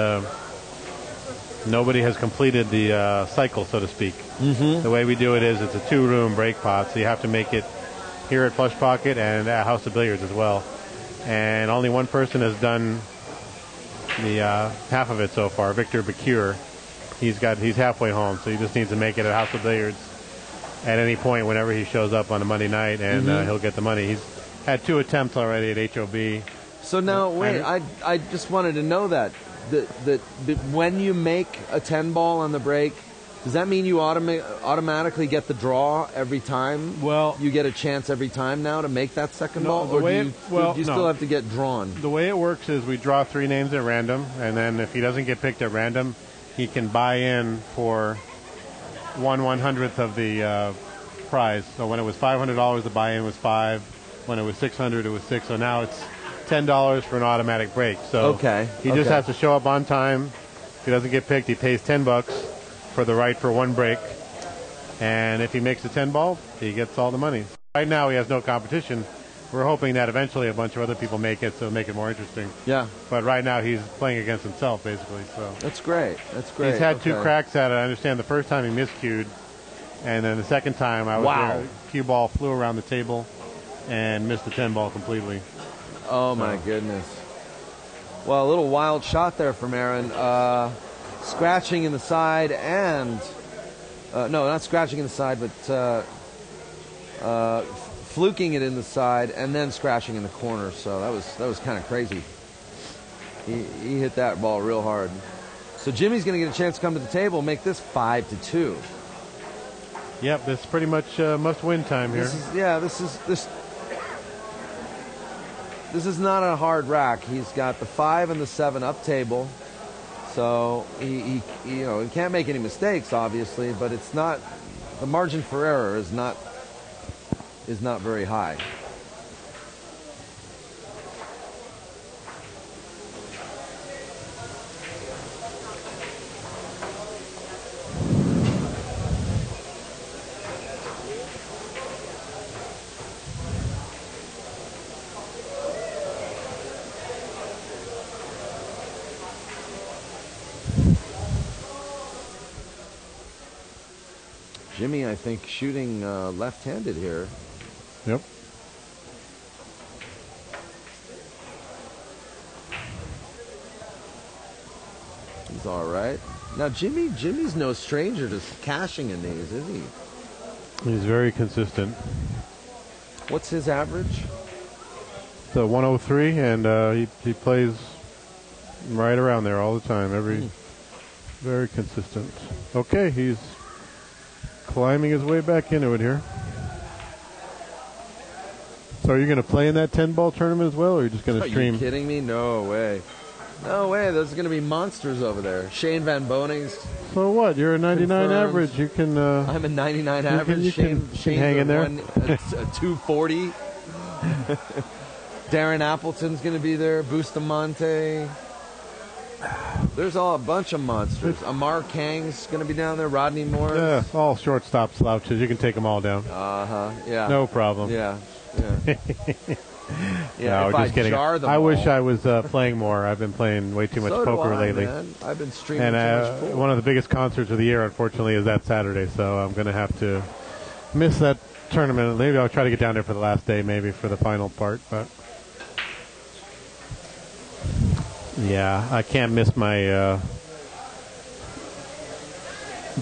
nobody has completed the cycle, so to speak. Mm-hmm. The way we do it is it's a 2-room break pot, so you have to make it here at Plush Pocket and at House of Billiards as well. And only one person has done the half of it so far, Victor Bacure. He's halfway home, so he just needs to make it at House of Billiards at any point whenever he shows up on a Monday night, and he'll get the money. He's had 2 attempts already at HOB. So now, wait, I just wanted to know that when you make a 10-ball on the break, does that mean you automatically get the draw every time? Well, you get a chance every time now to make that second ball, or do you still have to get drawn? The way it works is we draw 3 names at random, and then if he doesn't get picked at random, he can buy in for 1/100th of the prize. So when it was $500, the buy-in was $5. When it was $600, it was $6. So now it's $10 for an automatic break. So he just has to show up on time. If he doesn't get picked, he pays $10 for the right for 1 break. And if he makes the 10 ball, he gets all the money. Right now he has no competition. We're hoping that eventually a bunch of other people make it, so it'll make it more interesting. Yeah. But right now he's playing against himself, basically. So that's great. That's great. He's had 2 cracks at it. I understand the first time he miscued, and then the second time I was there, cue ball flew around the table and missed the 10 ball completely. Oh, my goodness. Well, a little wild shot there from Aaron. Scratching in the side and... no, not scratching in the side, but fluking it in the side and then scratching in the corner. So that was kind of crazy. He hit that ball real hard. So Jimmy's going to get a chance to come to the table, make this 5-2. Yep, this is pretty much must-win time here. This is not a hard rack. He's got the 5 and the 7 up table, so he can't make any mistakes, obviously. But it's not, the margin for error is not very high. Jimmy, I think, shooting left-handed here. Yep. He's all right. Now, Jimmy's no stranger to cashing in these, is he? He's very consistent. What's his average? So 103, and he plays right around there all the time. Very consistent. Okay, he's climbing his way back into it here. So are you going to play in that 10-ball tournament as well, or are you just going to stream? Are you kidding me? No way. No way. There's going to be monsters over there. Shane Van Boning's. So what? You're a 99 confirmed. Average. You can. I'm a 99 average. You can hang in there. A 240. Darren Appleton's going to be there. Bustamante. There's a bunch of monsters. Amar Kang's going to be down there. Rodney Morris. Yeah, all shortstop slouches. You can take them all down. Yeah. No problem. Yeah. No, if just kidding. Jar them I wish all. I was playing more. I've been playing way too much So poker do I, lately. Man. I've been streaming And too much poker. one of the biggest concerts of the year, unfortunately, is that Saturday. So I'm going to have to miss that tournament. Maybe I'll try to get down there for the last day, maybe for the final part. But yeah, I can't miss my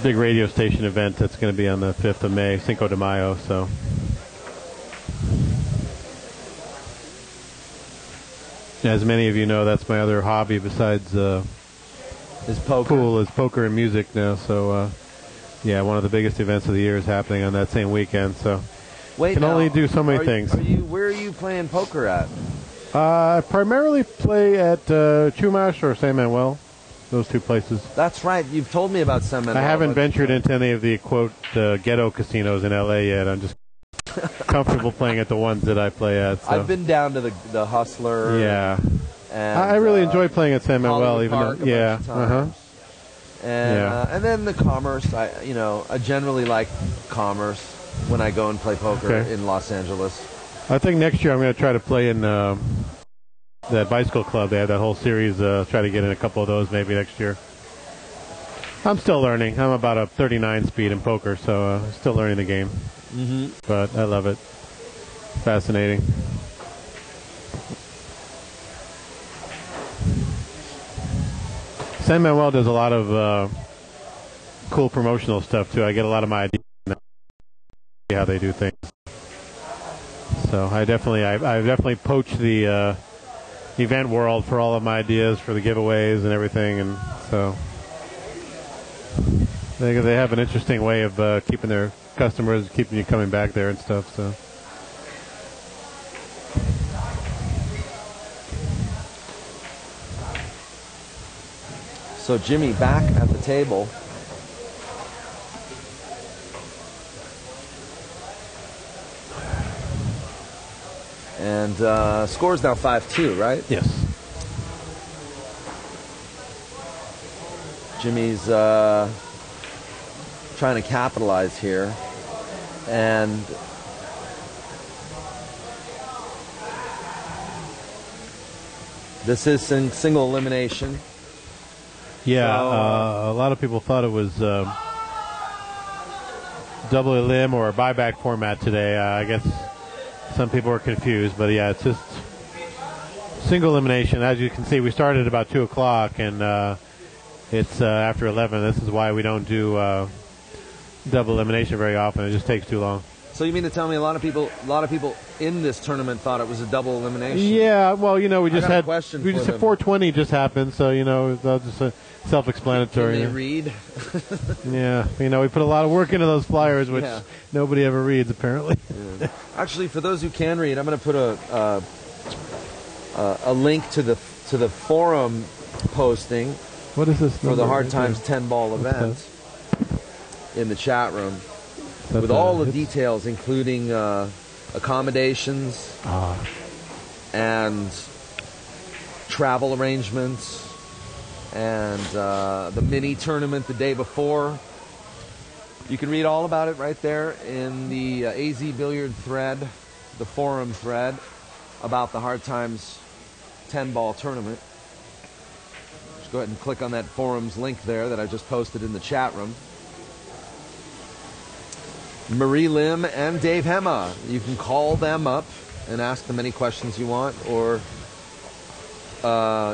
big radio station event that's going to be on the 5th of May, Cinco de Mayo. So. As many of you know, that's my other hobby besides is poker. pool is poker and music now. So, yeah, one of the biggest events of the year is happening on that same weekend. So, Wait, can now, only do so many things. Where are you playing poker at? I primarily play at Chumash or San Manuel, those two places. That's right. You've told me about San Manuel. I haven't ventured into any of the, quote, ghetto casinos in L.A. yet. I'm just comfortable playing at the ones that I play at. So. I've been down to the Hustler. Yeah. And, I really enjoy playing at San Manuel, even Park though, yeah. And then the Commerce. I generally like Commerce when I go and play poker in Los Angeles. I think next year I'm going to try to play in that bicycle club. They have that whole series. Try to get in a couple of those maybe next year. I'm still learning. I'm about a 39 speed in poker, so still learning the game. Mm-hmm. But I love it. Fascinating. San Manuel does a lot of cool promotional stuff too. I get a lot of my ideas how they do things. So I've definitely poached the event world for all of my ideas for the giveaways and everything, and so they have an interesting way of keeping their customers, keeping you coming back there and stuff. So Jimmy back at the table. And score's now 5-2, right? Yes. Jimmy's trying to capitalize here. And this is single elimination. Yeah, a lot of people thought it was double elim or a buyback format today. I guess some people were confused, but yeah, it's just single elimination. As you can see, we started at about 2 o'clock, and it's after 11. This is why we don't do double elimination very often. It just takes too long. So you mean to tell me a lot of people in this tournament thought it was a double elimination? Yeah, well, you know, we just got a had question we for just them. had 420 just happened, so you know, that's just self-explanatory. Can they read? Yeah, you know, we put a lot of work into those flyers, which Yeah. nobody ever reads apparently. Yeah. Actually, for those who can read, I'm going to put a link to the forum posting What is this for the number Hard right Times there? 10-ball What's event in the chat room That's with all the it's- details, including accommodations and travel arrangements and the mini tournament the day before. You can read all about it right there in the AZ Billiard thread, the forum thread about the Hard Times 10-ball tournament. Just go ahead and click on that forums link there that I just posted in the chat room. Marie Lim and Dave Hema. You can call them up and ask them any questions you want, or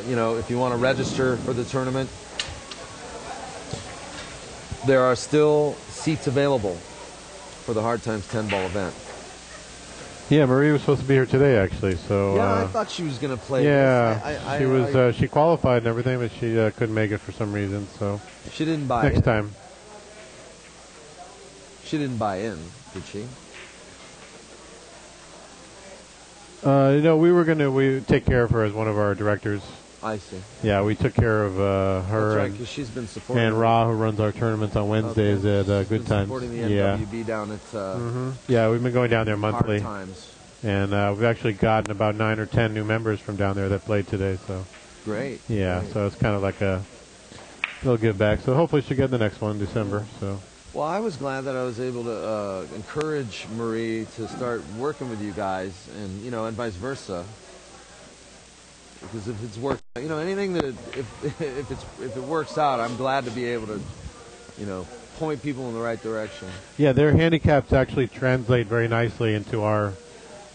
you know, if you want to register for the tournament, there are still seats available for the Hard Times 10-ball event. Yeah, Marie was supposed to be here today, actually. So Yeah, I thought she was going to play. yeah, this. she was. She qualified and everything, but she couldn't make it for some reason. So She didn't buy next in. time. She didn't buy in, did she? You know, we take care of her as one of our directors. I see. Yeah, we took care of That's her right, because she's been supporting. and Ra, who runs our tournaments on Wednesdays Okay. at She's Good been Times. supporting the Yeah. NWB down at Yeah, we've been going down there Hard monthly, Times. and we've actually gotten about 9 or 10 new members from down there that played today. So Great. yeah, Great. so it's kind of like a little give back. So hopefully she'll get the next one in December. So Well, I was glad that I was able to encourage Marie to start working with you guys, and you know, and vice versa. Because if it's worked, you know, anything that if it works out, I'm glad to be able to, you know, point people in the right direction. yeah, their handicaps actually translate very nicely into our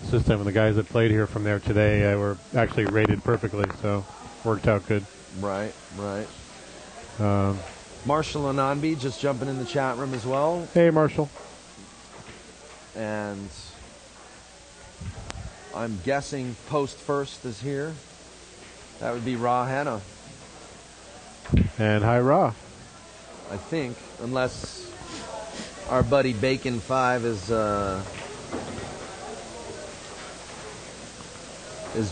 system, and the guys that played here from there today were actually rated perfectly. So worked out good. Right, right. Um, Marshall Ananbi just jumping in the chat room as well, hey, Marshall. and I'm guessing Post First is here. That would be Ra Hanna, And hi, Ra. I think, unless our buddy Bacon 5 is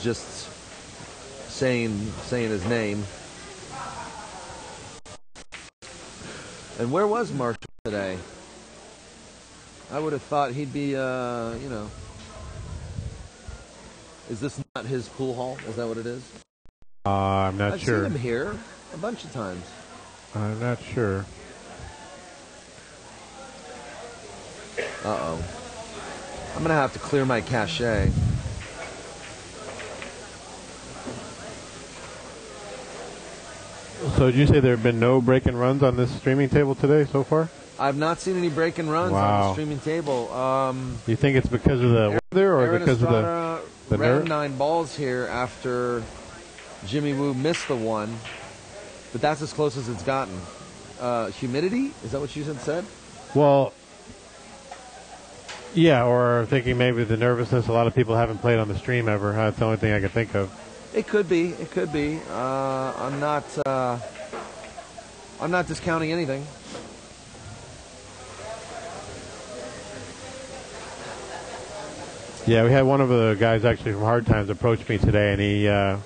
just saying his name. And where was Marshall today? I would have thought he'd be, you know. Is this not his pool hall? Is that what it is? I'm not I've sure. seen him here a bunch of times. I'm not sure. Uh-oh. I'm going to have to clear my cache. So did you say there have been no break and runs on this streaming table today so far? I've not seen any break and runs on Wow. the streaming table. Do you think it's because of the weather or Aaron because Estrada the ran nerve? 9 balls here after Jimmy Woo missed the one, but that's as close as it's gotten. Humidity? Is that what you had said? Well, yeah, or thinking maybe the nervousness. A lot of people haven't played on the stream ever. That's the only thing I could think of. It could be. It could be. I'm not discounting anything. Yeah, we had one of the guys actually from Hard Times approach me today, and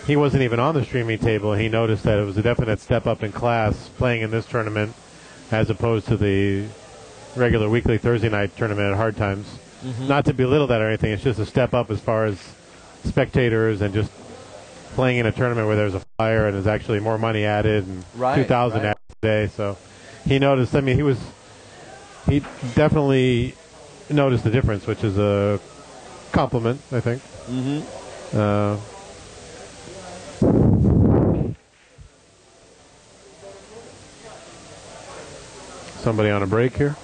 he wasn't even on the streaming table. He noticed that it was a definite step up in class playing in this tournament as opposed to the regular weekly Thursday night tournament at Hard Times. Mm-hmm. Not to belittle that or anything, it's just a step up as far as spectators and just playing in a tournament where there's a flyer and there's actually more money added and Right, 2,000 right. added today. So he noticed. I mean, he definitely noticed the difference, which is a compliment, I think. Mm-hmm. Somebody on a break here.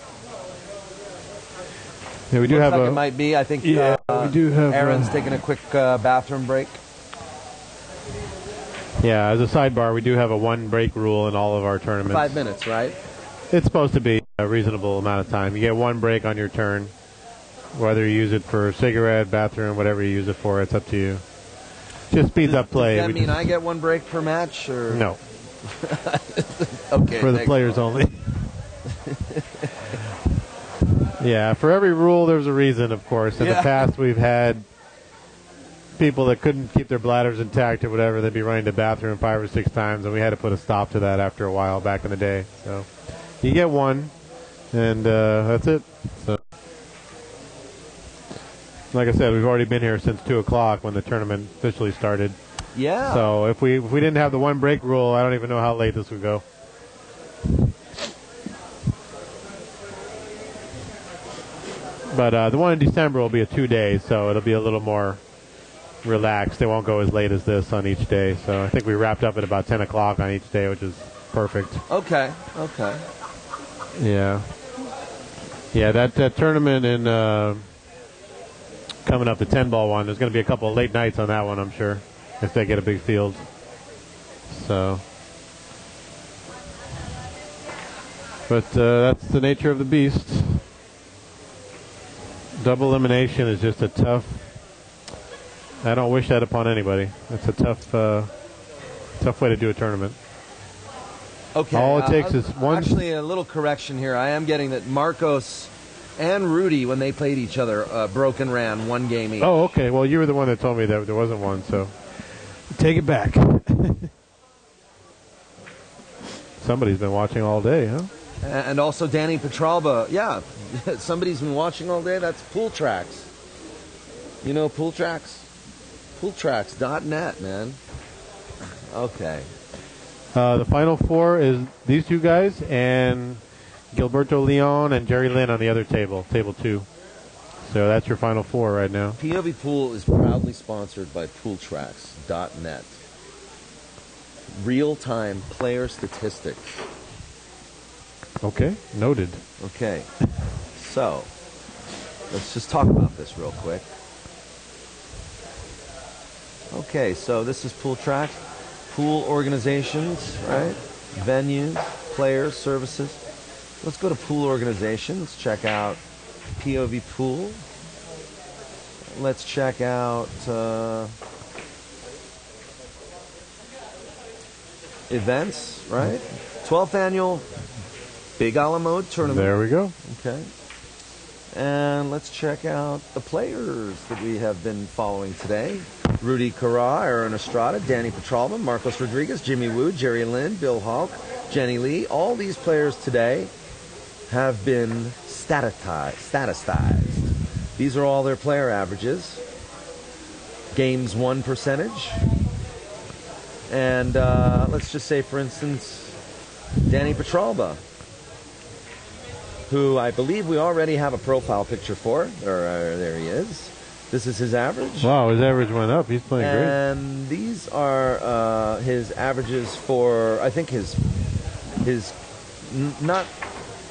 Yeah, we do Looks have like a. it might be. I think Yeah, we do have, Aaron's taking a quick bathroom break. Yeah, as a sidebar, we do have a one break rule in all of our tournaments. 5 minutes, right? It's supposed to be. a reasonable amount of time. You get one break on your turn, whether you use it for cigarette, bathroom, whatever you use it for. It's up to you. Just speeds up play. Does that mean I get one break per match? Or? No. Okay. For the players only. Yeah, for every rule, there's a reason, of course. In the past, we've had people that couldn't keep their bladders intact or whatever. They'd be running to the bathroom 5 or 6 times, and we had to put a stop to that after a while back in the day. So you get one, and that's it. So, like I said, we've already been here since 2 o'clock when the tournament officially started. Yeah. So if we didn't have the one break rule, I don't even know how late this would go. But the one in December will be a 2-day, so it'll be a little more relaxed. They won't go as late as this on each day. So I think we wrapped up at about 10 o'clock on each day, which is perfect. Okay. Yeah. Yeah, that tournament in coming up, the 10-ball one, there's going to be a couple of late nights on that one, I'm sure, if they get a big field. So. But that's the nature of the beast. Double elimination is just a tough. I don't wish that upon anybody. It's a tough way to do a tournament. Okay. All it takes is one. Actually, a little correction here. I am getting that Marcos and Rudy, when they played each other, broke and ran 1 game each. Oh, okay. Well, you were the one that told me that there wasn't one, so take it back. Somebody's been watching all day, huh? And also Danny Petralba. Yeah, somebody's been watching all day. That's Pool Tracks. You know Pool Tracks? Pooltracks.net, man. Okay. The final 4 is these 2 guys and Gilberto Leon and Jerry Lynn on the other table, table 2. So that's your final 4 right now. POV Pool is proudly sponsored by Pooltracks.net. Real-time player statistics. Okay, noted. Okay, so let's just talk about this real quick. Okay, so this is Pool Tracks. Pool organizations, right? Venues, players, services. Let's go to pool organizations. Check out POV Pool. Let's check out events, right? 12th annual Big Alamo tournament. There we go. Okay. And let's check out the players that we have been following today. Rudy Carra, Aaron Estrada, Danny Petralba, Marcos Rodriguez, Jimmy Wu, Jerry Lynn, Bill Hulk, Jenny Lee. All these players today have been statistized. These are all their player averages. Games won percentage. And let's just say, for instance, Danny Petralba, who I believe we already have a profile picture for. There he is. This is his average. Wow, his average went up. He's playing great. And these are his averages for, I think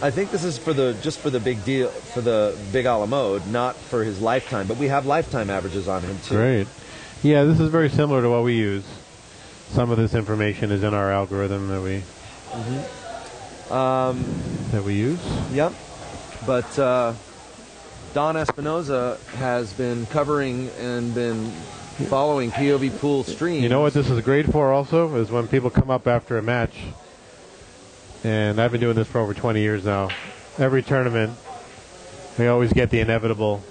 I think this is for just for the big deal, for the Big Alamo, not for his lifetime. But we have lifetime averages on him too. Great. Yeah, this is very similar to what we use. Some of this information is in our algorithm that we use. Yep. But Don Espinoza has been covering and been following POV Pool streams. You know what this is great for also? Is when people come up after a match. And I've been doing this for over 20 years now. Every tournament, we always get the inevitable,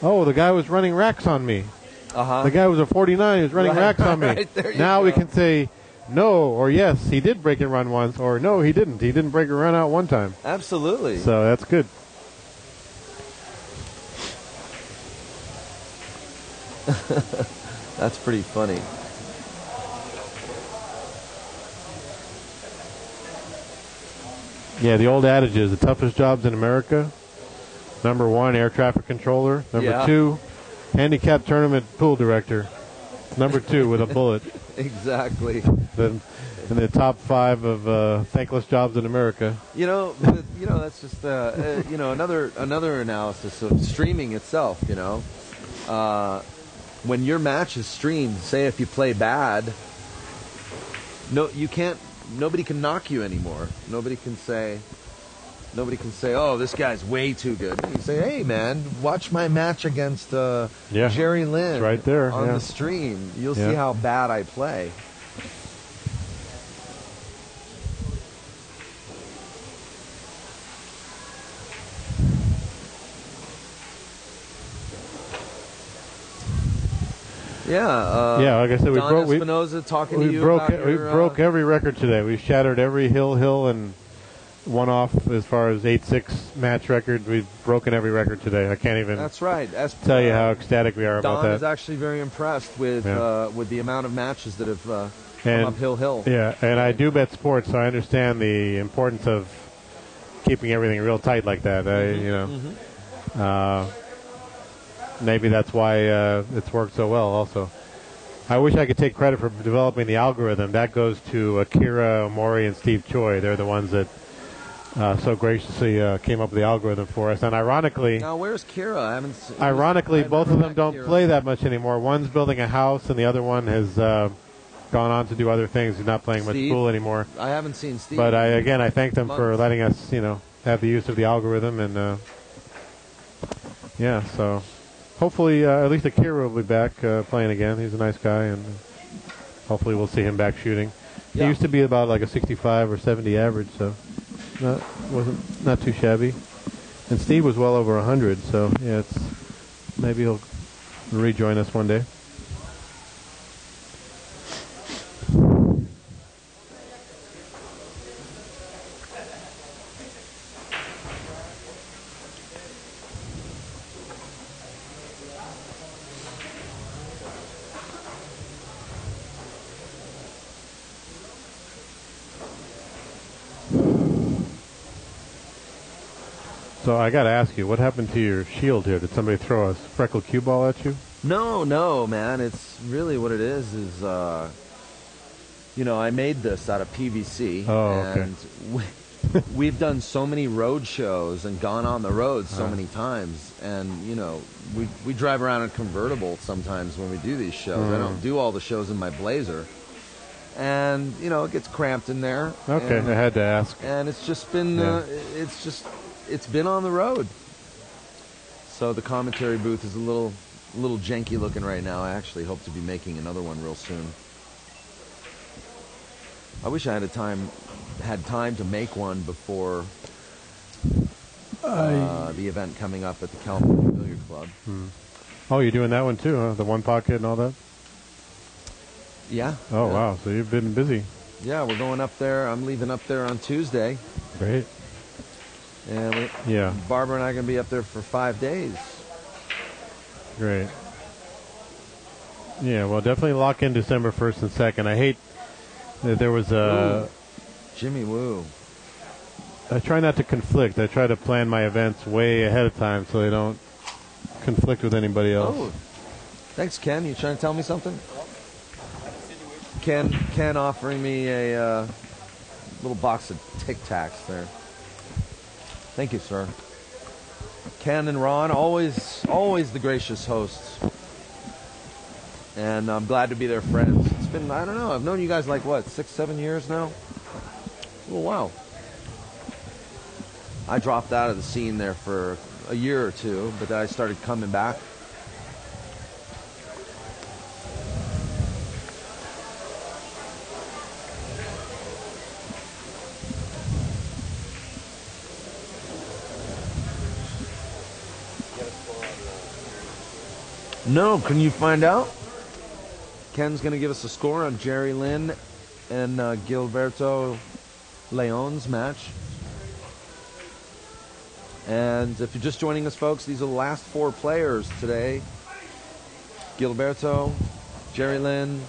oh, the guy was running racks on me. The guy was a 49, he was running racks on me. Right, now we can say no or yes, he did break and run once, or no, he didn't. He didn't break and run out one time. Absolutely. So that's good. That's pretty funny. Yeah, the old adage is the toughest jobs in America. Number 1, air traffic controller. Number 2, handicap tournament pool director. Number 2 with a bullet. Exactly. In the top 5 of thankless jobs in America. That's just another analysis of streaming itself. When your match is streamed, say if you play bad, no, you can't. Nobody can knock you anymore. Nobody can say, Nobody can say, "Oh, this guy's way too good." You say, "Hey, man, watch my match against Jerry Lynn It's right there on the stream. You'll see how bad I play." Yeah, like I said, Don Espinoza talking to you broke about we broke every record today. We shattered every hill, and one off as far as 8-6 match record. We've broken every record today. I can't even. That's right. Tell you how ecstatic we are about that. Don is actually very impressed with the amount of matches that have come up hill. Yeah, and I do bet sports, so I understand the importance of keeping everything real tight like that. Maybe that's why it's worked so well also. I wish I could take credit for developing the algorithm. That goes to Akira Omori and Steve Choi. They're the ones that so graciously came up with the algorithm for us. And ironically... Now, where's Kira? I haven't seen... Ironically, both of them don't play that much anymore. One's building a house, and the other one has gone on to do other things. He's not playing much pool anymore. I haven't seen Steve. But I thank them for letting us, have the use of the algorithm. And, so... Hopefully, at least Akira will be back playing again. He's a nice guy, and hopefully we'll see him back shooting. He used to be about like a 65 or 70 average, so wasn't not too shabby. And Steve was well over 100, so maybe he'll rejoin us one day. So I got to ask you, what happened to your shield here? Did somebody throw a freckled cue ball at you? No, man. It's really what it is I made this out of PVC. Oh, okay. And we've done so many road shows and gone on the road so many times. And, we drive around in convertible sometimes when we do these shows. I don't do all the shows in my Blazer. And, it gets cramped in there. Okay, I had to ask. And it's just been, it's been on the road. So the commentary booth is a little janky looking right now. I actually hope to be making another one real soon. I wish I had time to make one before the event coming up at the California Billiard Club. Oh, you're doing that one too, huh? The one pocket and all that? Yeah. Oh, wow. So you've been busy. Yeah, we're going up there. I'm leaving up there on Tuesday. Great. And Barbara and I are going to be up there for 5 days. Great. Yeah, well, definitely lock in December 1st and 2nd. I hate that there was a... Jimmy Woo. I try not to conflict. I try to plan my events way ahead of time so they don't conflict with anybody else. Oh, thanks, Ken. You trying to tell me something? Ken offering me a little box of Tic Tacs there. Thank you, sir. Ken and Ron, always the gracious hosts. And I'm glad to be their friends. It's been, I don't know, I've known you guys like, 6-7 years now? Oh, wow. I dropped out of the scene there for a year or two, but then I started coming back. No, can you find out? Ken's going to give us a score on Jerry Lynn and Gilberto Leon's match. And if you're just joining us, folks, these are the last 4 players today. Gilberto, Jerry Lynn,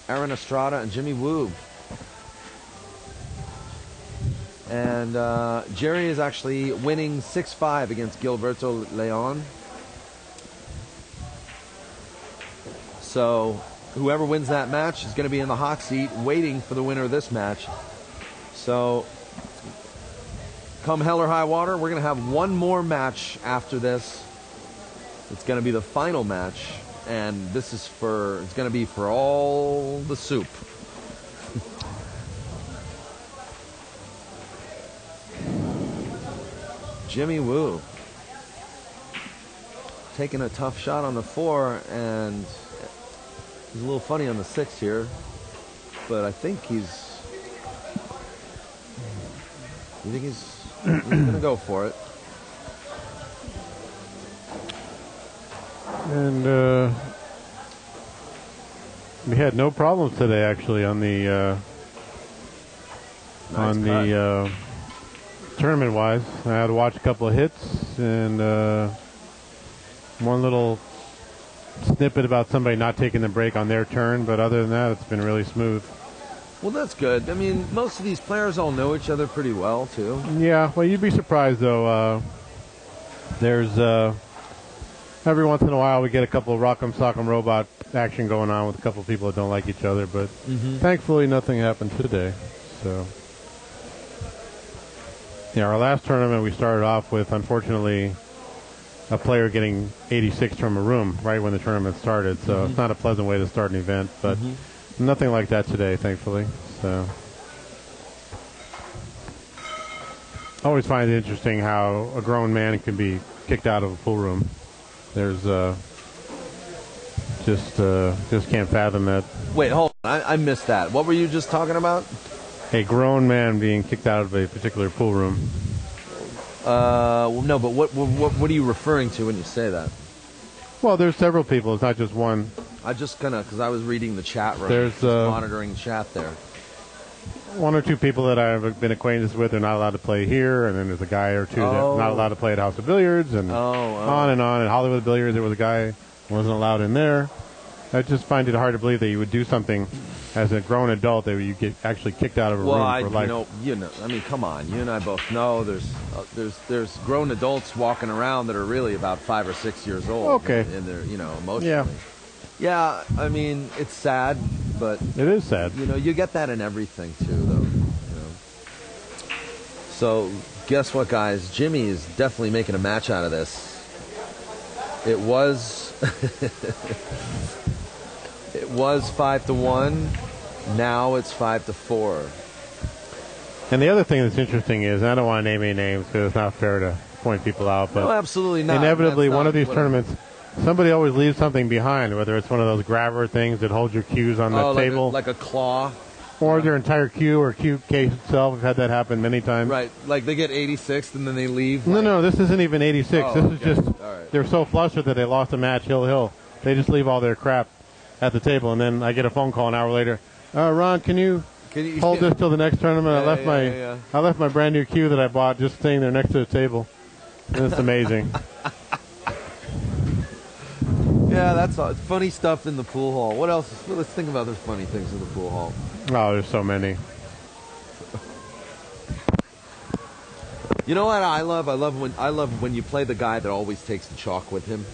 Aaron Estrada, and Jimmy Woo. And Jerry is actually winning 6-5 against Gilberto Leon. So whoever wins that match is going to be in the hot seat waiting for the winner of this match. So come hell or high water, we're going to have one more match after this. It's going to be the final match, and it's going to be for all the soup. Jimmy Woo taking a tough shot on the 4, and he's a little funny on the 6 here, but I think he's gonna go for it. And we had no problems today, actually, on the tournament-wise. I had to watch a couple of hits and one little snippet about somebody not taking the break on their turn, but other than that, it's been really smooth. Well, that's good. I mean, most of these players all know each other pretty well, too. Yeah, well, you'd be surprised, though. There's every once in a while we get a couple of Rock'em Sock'em Robot action going on with a couple of people that don't like each other, but thankfully nothing happened today. So, yeah, our last tournament we started off with, unfortunately, a player getting 86 from a room right when the tournament started, so it's not a pleasant way to start an event, but nothing like that today, thankfully. So, I always find it interesting how a grown man can be kicked out of a pool room. There's just can't fathom that. Wait, hold on. I missed that. What were you just talking about? A grown man being kicked out of a particular pool room. Well, no, but what are you referring to when you say that? Well, there's several people. It's not just one. I just because I was reading the chat room. There's monitoring chat there. One or two people that I've been acquainted with are not allowed to play here, and then there's a guy or two that's not allowed to play at House of Billiards, and on and on. At Hollywood Billiards, there was a guy who wasn't allowed in there. I just find it hard to believe that you would do something as a grown adult that you get actually kicked out of a room for life. You know, I mean, come on. You and I both know there's grown adults walking around that are really about 5 or 6 years old. Okay. And they're, emotionally. Yeah, I mean, it's sad, but it is sad. You get that in everything too, though. So, guess what, guys? Jimmy is definitely making a match out of this. It was it was 5-1. Now it's 5-4. And the other thing that's interesting is, I don't want to name any names because it's not fair to point people out, but absolutely not. Inevitably, one of these tournaments, somebody always leaves something behind, whether it's one of those grabber things that hold your cues on the table. Like a claw. Or their entire cue or cue case itself. We've had that happen many times. Right, like they get 86th and then they leave. No, this isn't even 86. Oh, this is just, right. They're so flustered that they lost a match, hill. They just leave all their crap at the table, and then I get a phone call an hour later. Ron, can you hold this till the next tournament? I left my brand new cue that I bought just staying there next to the table. And it's amazing. Yeah, that's funny stuff in the pool hall. What else? Let's think of other funny things in the pool hall. Oh, there's so many. You know what I love? I love when you play the guy that always takes the chalk with him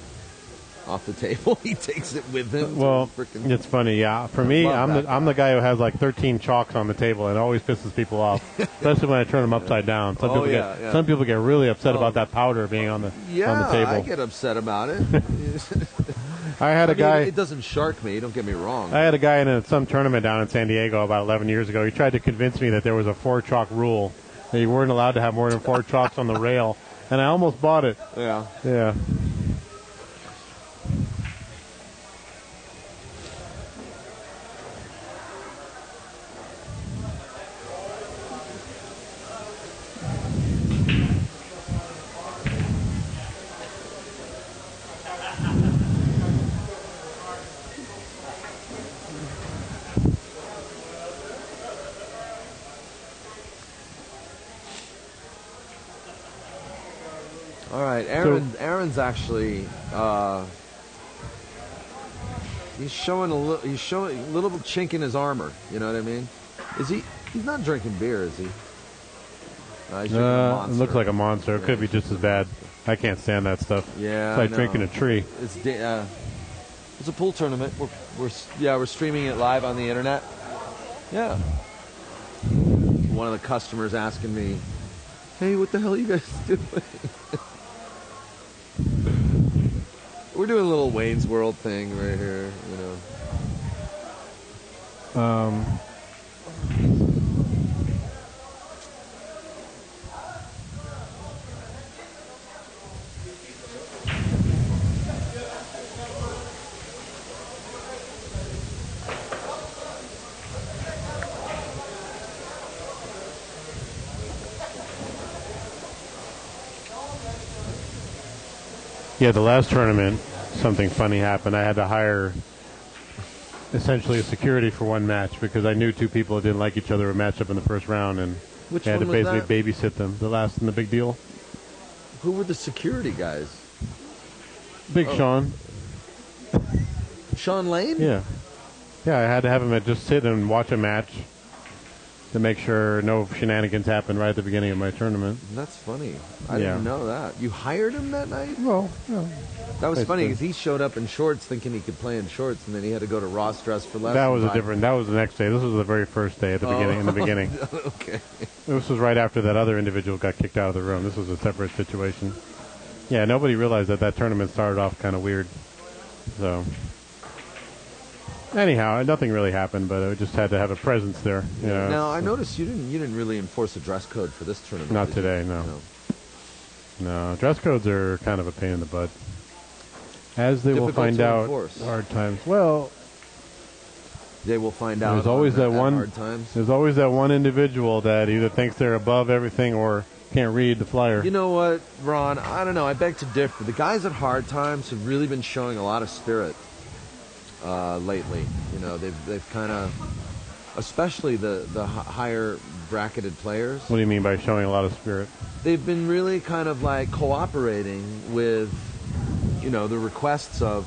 off the table. He takes it with him. Well, it's funny, yeah. For me, I'm the guy who has like 13 chalks on the table, and it always pisses people off, especially when I turn them upside down. Some people get really upset about that powder being on the table. I get upset about it. I had a guy. It doesn't shark me. Don't get me wrong. I had a guy in some tournament down in San Diego about 11 years ago. He tried to convince me that there was a 4 chalk rule, that you weren't allowed to have more than 4 chalks on the rail, and I almost bought it. Yeah. Yeah. All right, Aaron's actually he's showing a little chink in his armor. You know what I mean? He's not drinking beer, is he? He's drinking a Monster. It looks like a Monster. It could be just as bad. I can't stand that stuff. Yeah, it's like drinking a tree. It's a pool tournament. We're streaming it live on the internet. Yeah. One of the customers asking me, "Hey, what the hell are you guys doing?" We're doing a little Wayne's World thing right here, Yeah, the last tournament, something funny happened. I had to hire essentially a security for one match because I knew two people that didn't like each other would match up in the first round, and Which I had one to was basically that? babysit them. The last in the big deal. Who were the security guys? Big Sean. Sean Lane? Yeah. Yeah, I had to have him just sit and watch a match to make sure no shenanigans happened right at the beginning of my tournament. That's funny. I Yeah. didn't know that. You hired him that night? Well, yeah. That was funny Basically. because he showed up in shorts thinking he could play in shorts, and then he had to go to Ross dress for lessons. That was that was the next day. This was the very first day at the beginning. In the beginning, Okay. this was right after that other individual got kicked out of the room. This was a separate situation. Yeah, nobody realized that tournament started off kind of weird. So, anyhow, nothing really happened, but I just had to have a presence there. You know, Now I noticed you didn't really enforce a dress code for this tournament. Not did you? today, no. No, dress codes are kind of a pain in the butt. As they will Difficult find to out, enforce. hard times. Well, They will find out. there's always that at one. hard times. There's always that one individual that either thinks they're above everything or can't read the flyer. You know what, Ron? I don't know. I beg to differ. The guys at Hard Times have really been showing a lot of spirit lately. You know, they've kind of, especially the higher bracketed players. What do you mean by showing a lot of spirit? They've been really kind of like cooperating with, you know, the requests of.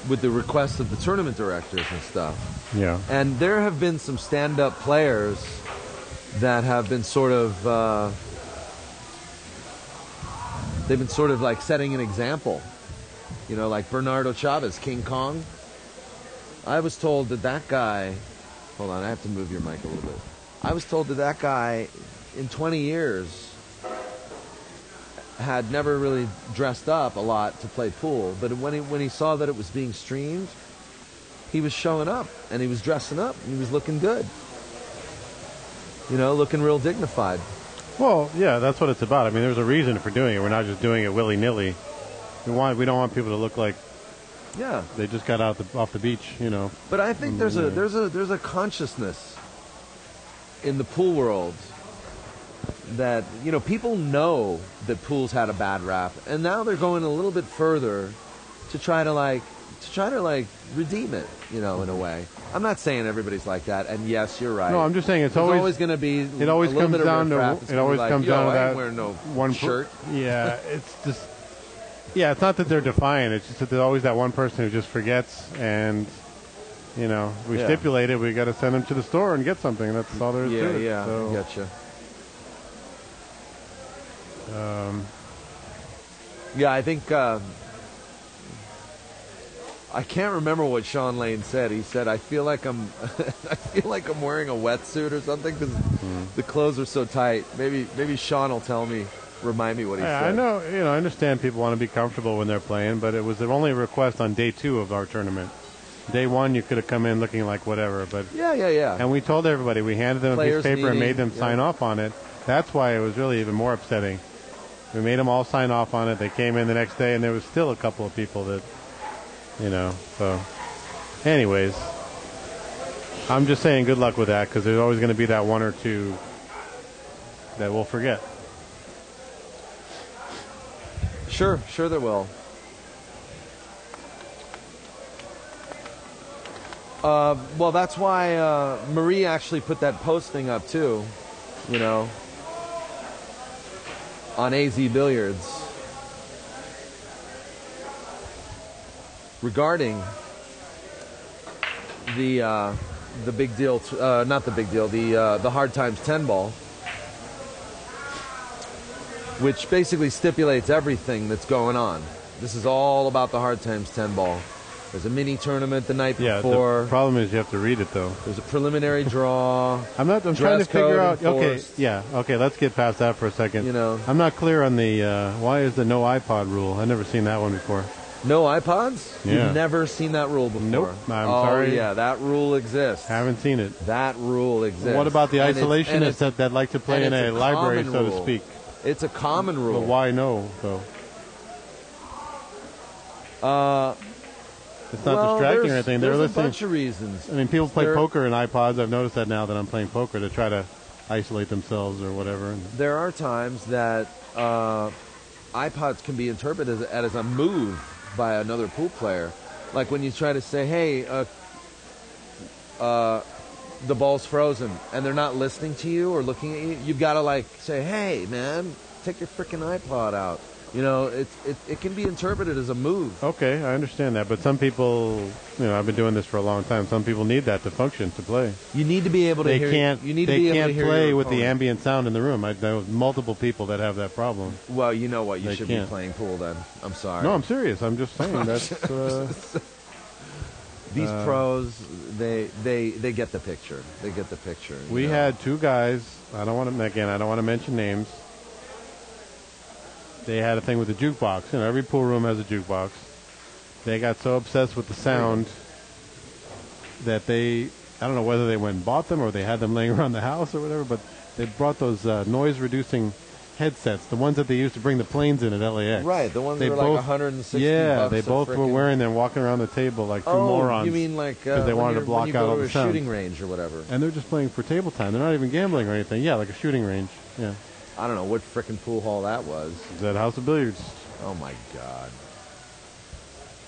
With the requests of the tournament directors and stuff. Yeah. And there have been some stand-up players that have been sort of, they've been sort of like setting an example. You know, like Bernardo Chavez, King Kong. I was told that guy, hold on, I have to move your mic a little bit. I was told that guy, in 20 years, had never really dressed up a lot to play pool, but when he saw that it was being streamed, he was showing up and he was dressing up and he was looking good. You know, looking real dignified. Well, yeah, that's what it's about. I mean, there's a reason for doing it. We're not just doing it willy-nilly. We don't want people to look like Yeah. they just got off the beach, you know. But I think there's a consciousness in the pool world that, you know, people know that pools had a bad rap, and now they're going a little bit further to try to redeem it, you know, in a way. I'm not saying everybody's like that, and yes, you're right. No, I'm just saying it's There's always always going to be it always a little comes bit of down to riffraff. It's it gonna always be like, comes yo, down to I that ain't wearing no one shirt. Yeah, it's just it's not that they're defiant. It's just that there's always that one person who just forgets, and you know, we Yeah. stipulated we got to send them to the store and get something. That's all there is to it. Yeah, So, gotcha. Yeah, I think I can't remember what Sean Lane said. He said, "I feel like I'm, I feel like I'm wearing a wetsuit or something because the clothes are so tight." Maybe Sean will tell me, remind me what he yeah, said. I know. You know, I understand people want to be comfortable when they're playing, but it was the only request on day 2 of our tournament. Day 1, you could have come in looking like whatever, but Yeah. and we told everybody, we handed them a piece Players of paper and meeting, made them yeah. sign off on it. That's why it was really even more upsetting. We made them all sign off on it. They came in the next day, and there was still a couple of people that, you know. So, anyways, I'm just saying good luck with that because there's always going to be that one or two that we'll forget. Sure there will. Well, that's why Marie actually put that posting up too, you know, on AZ Billiards regarding the big deal, not the big deal, the Hard Times 10 ball, which basically stipulates everything that's going on. This is all about the Hard Times 10 ball. There's a mini tournament the night Yeah, before. the problem is you have to read it though. There's a preliminary draw. I'm trying to Dress figure code out. Okay, enforced. yeah, okay. Let's get past that for a second. You know. I'm not clear on the why is the no iPod rule. I've never seen that one before. No iPods? Yeah. You've never seen that rule before? Nope. I'm oh, sorry. Yeah, that rule exists. Haven't seen it. That rule exists. What about the And it's- isolationists that like to play and in it's a library, common so to rule. speak? It's a common rule. But why no, though? It's not well, distracting or anything. They're there's listening. a bunch of reasons. I mean, people play There- poker in iPods. I've noticed that now that I'm playing poker to try to isolate themselves or whatever. There are times that iPods can be interpreted as a move by another pool player. Like when you try to say, hey, the ball's frozen, and they're not listening to you or looking at you, you've got to like say, hey, man, take your freaking iPod out. You know, it can be interpreted as a move. Okay, I understand that. But some people, I've been doing this for a long time. Some people need that to function, to play. You need to be able to hear. They can't play with the ambient sound in the room. I know multiple people that have that problem. Well, you know what? You should can't be playing pool then. I'm sorry. No, I'm serious. I'm just saying that's. These pros, they get the picture. They get the picture. We had two guys. I don't want to mention names. They had a thing with a jukebox. Every pool room has a jukebox. They got so obsessed with the sound that I don't know whether they went and bought them or they had them laying around the house or whatever, but they brought those noise-reducing headsets, the ones that they used to bring the planes in at LAX. Right, the ones that were like 160 Yeah, bucks they both were wearing them, walking around the table like two morons. You mean like because they wanted to block out all the sound. Shooting range or whatever. And they're just playing for table time. They're not even gambling or anything. Yeah, like a shooting range. Yeah. I don't know what frickin' pool hall that was. Is that House of Billiards? Oh my God!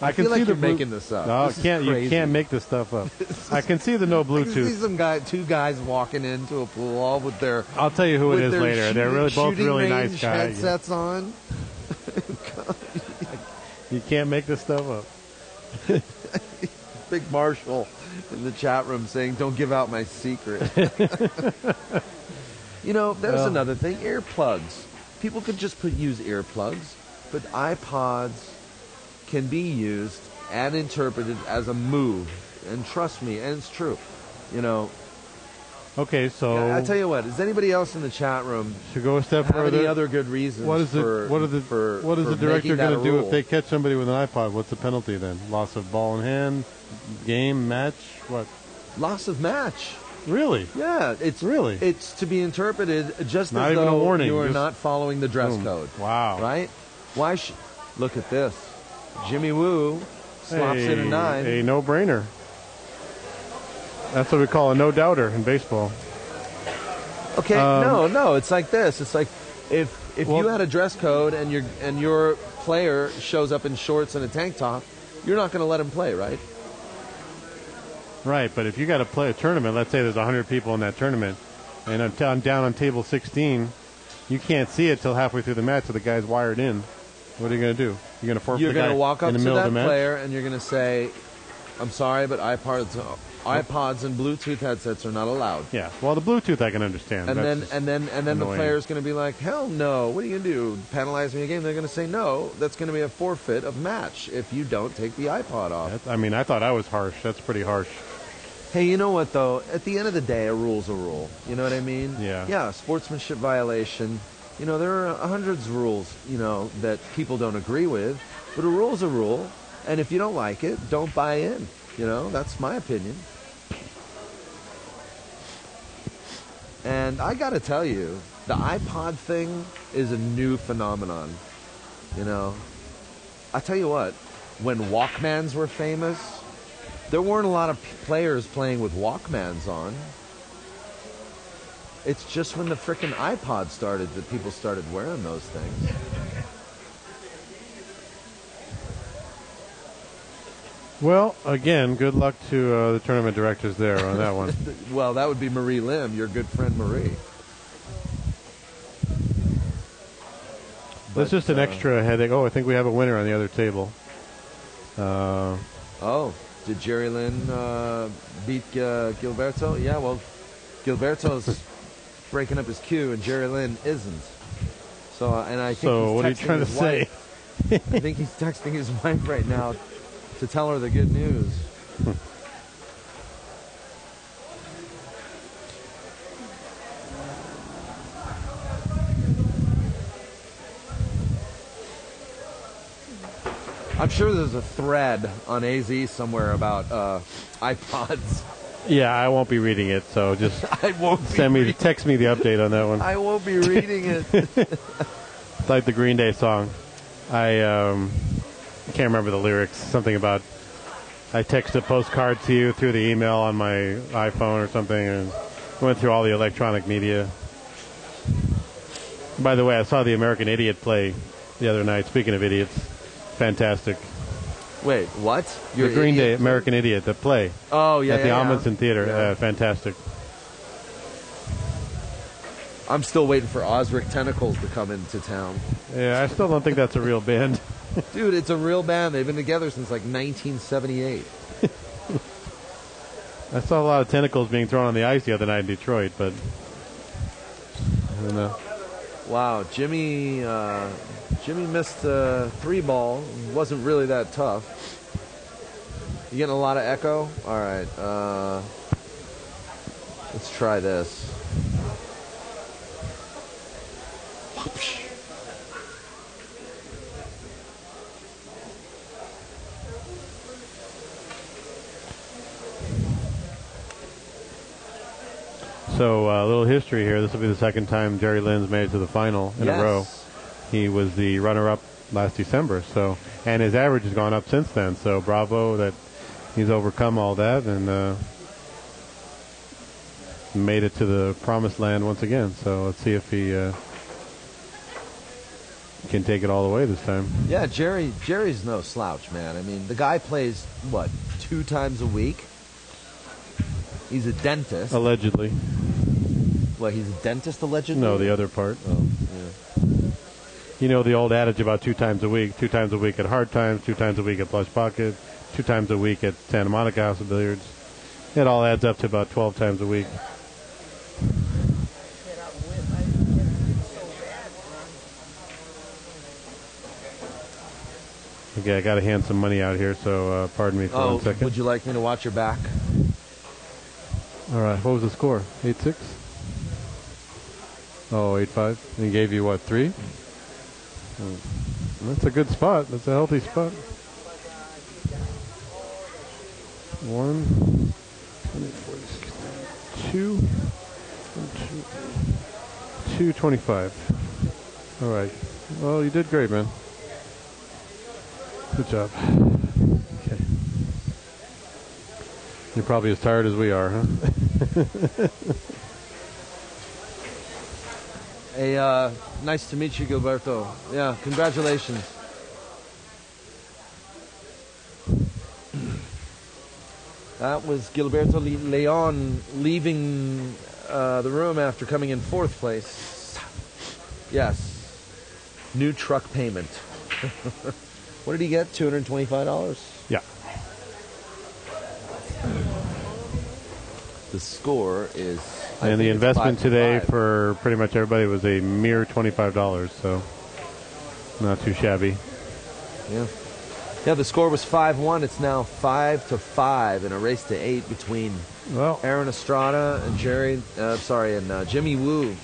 I feel can like see you're the making this up. No, this you can't make this stuff up. I can see the no I can see Bluetooth. two guys walking into a pool hall with their. I'll tell you who it is later. They're really both really nice guys. Headsets on. You can't make this stuff up. Big Marshall in the chat room saying, "Don't give out my secret." There's another thing. Earplugs. People could just use earplugs, but iPods can be used and interpreted as a move. And trust me, and it's true. Okay, so I tell you what. Is anybody else in the chat room to go a step have further? Any other good reasons? What is the director going to do if they catch somebody with an iPod? What's the penalty then? Loss of ball in hand, game, match, what? Loss of match. Really? Yeah, it's to be interpreted just not as even though a warning, you are just not following the dress code. Wow. Right? Why? Look at this. Jimmy Woo slops in a 9. A no-brainer. That's what we call a no-doubter in baseball. Okay, no. It's like this. It's like if you had a dress code and your player shows up in shorts and a tank top, you're not going to let him play, right? Right, but if you got to play a tournament, let's say there's 100 people in that tournament, and I'm down on table 16, you can't see it till halfway through the match, so the guy's wired in. What are you going to do? You're going to forfeit the guy You're going to walk up in the to middle that of the match? player, and you're going to say, "I'm sorry, but iPods and Bluetooth headsets are not allowed." Yeah. Well, the Bluetooth I can understand. And then the player's going to be like, "Hell no! What are you going to do? Penalize me again?" They're going to say, "No, that's going to be a forfeit of match if you don't take the iPod off." I thought I was harsh. That's pretty harsh. Hey, you know what though? At the end of the day, a rule's a rule. You know what I mean? Yeah. Yeah, sportsmanship violation. There are hundreds of rules, that people don't agree with, but a rule's a rule, and if you don't like it, don't buy in. That's my opinion. And I got to tell you, the iPod thing is a new phenomenon. I tell you what, when Walkmans were famous, there weren't a lot of players playing with Walkmans on. It's just when the frickin' iPod started that people started wearing those things. Well, again, good luck to the tournament directors there on that one. Well, that would be Marie Lim, your good friend Marie. That's just an extra headache. Oh, I think we have a winner on the other table. Did Jerry Lynn beat Gilberto? Yeah, well, Gilberto's breaking up his cue, and Jerry Lynn isn't. So, and I think he's what are you trying to say? I think he's texting his wife right now to tell her the good news. I'm sure there's a thread on AZ somewhere about iPods. Yeah, I won't be reading it, so just text me the update on that one. I won't be reading it. It's like the Green Day song. I can't remember the lyrics. Something about I text a postcard to you through the email on my iPhone or something, and Went through all the electronic media. By the way, I saw the American Idiot play the other night. Speaking of idiots, fantastic. Wait, what? The Green Day American Idiot, the play. Oh, yeah, at the yeah. Amundsen Theater. Yeah. Fantastic. I'm still waiting for Osric Tentacles to come into town. Yeah, I still don't think that's a real band. Dude, it's a real band. They've been together since like 1978. I saw a lot of tentacles being thrown on the ice the other night in Detroit, but I don't know. Wow, Jimmy missed a 3-ball. Wasn't really that tough. You getting a lot of echo? All right, let's try this. So a little history here. This will be the second time Jerry Lynn's made it to the final in a row. He was the runner-up last December, and his average has gone up since then. So bravo that he's overcome all that and made it to the promised land once again. So let's see if he can take it all the way this time. Yeah, Jerry's no slouch, man. I mean, the guy plays, what, 2 times a week? He's a dentist. Allegedly. What, he's a dentist allegedly? No, the other part. Oh, yeah. You know the old adage about 2 times a week. 2 times a week at Hard Times, 2 times a week at Plush Pocket, 2 times a week at Santa Monica House of Billiards. It all adds up to about 12 times a week. Okay, I got to hand some money out here, so pardon me for 1 second. Would you like me to watch your back? All right, what was the score? 8-6? Oh, 8-5. And he gave you, what, 3? That's a good spot. That's a healthy spot. 1, 2, 225. All right. Well, you did great, man. Good job. Okay. You're probably as tired as we are, huh? Hey, nice to meet you, Gilberto. Yeah, congratulations. That was Gilberto Leon leaving the room after coming in 4th place. Yes. New truck payment. What did he get? $225? Yeah. The score is... And the investment today for pretty much everybody was a mere $25, so not too shabby. Yeah. Yeah, the score was 5-1. It's now 5-5 in a race to 8 between Aaron Estrada and Jimmy Woo.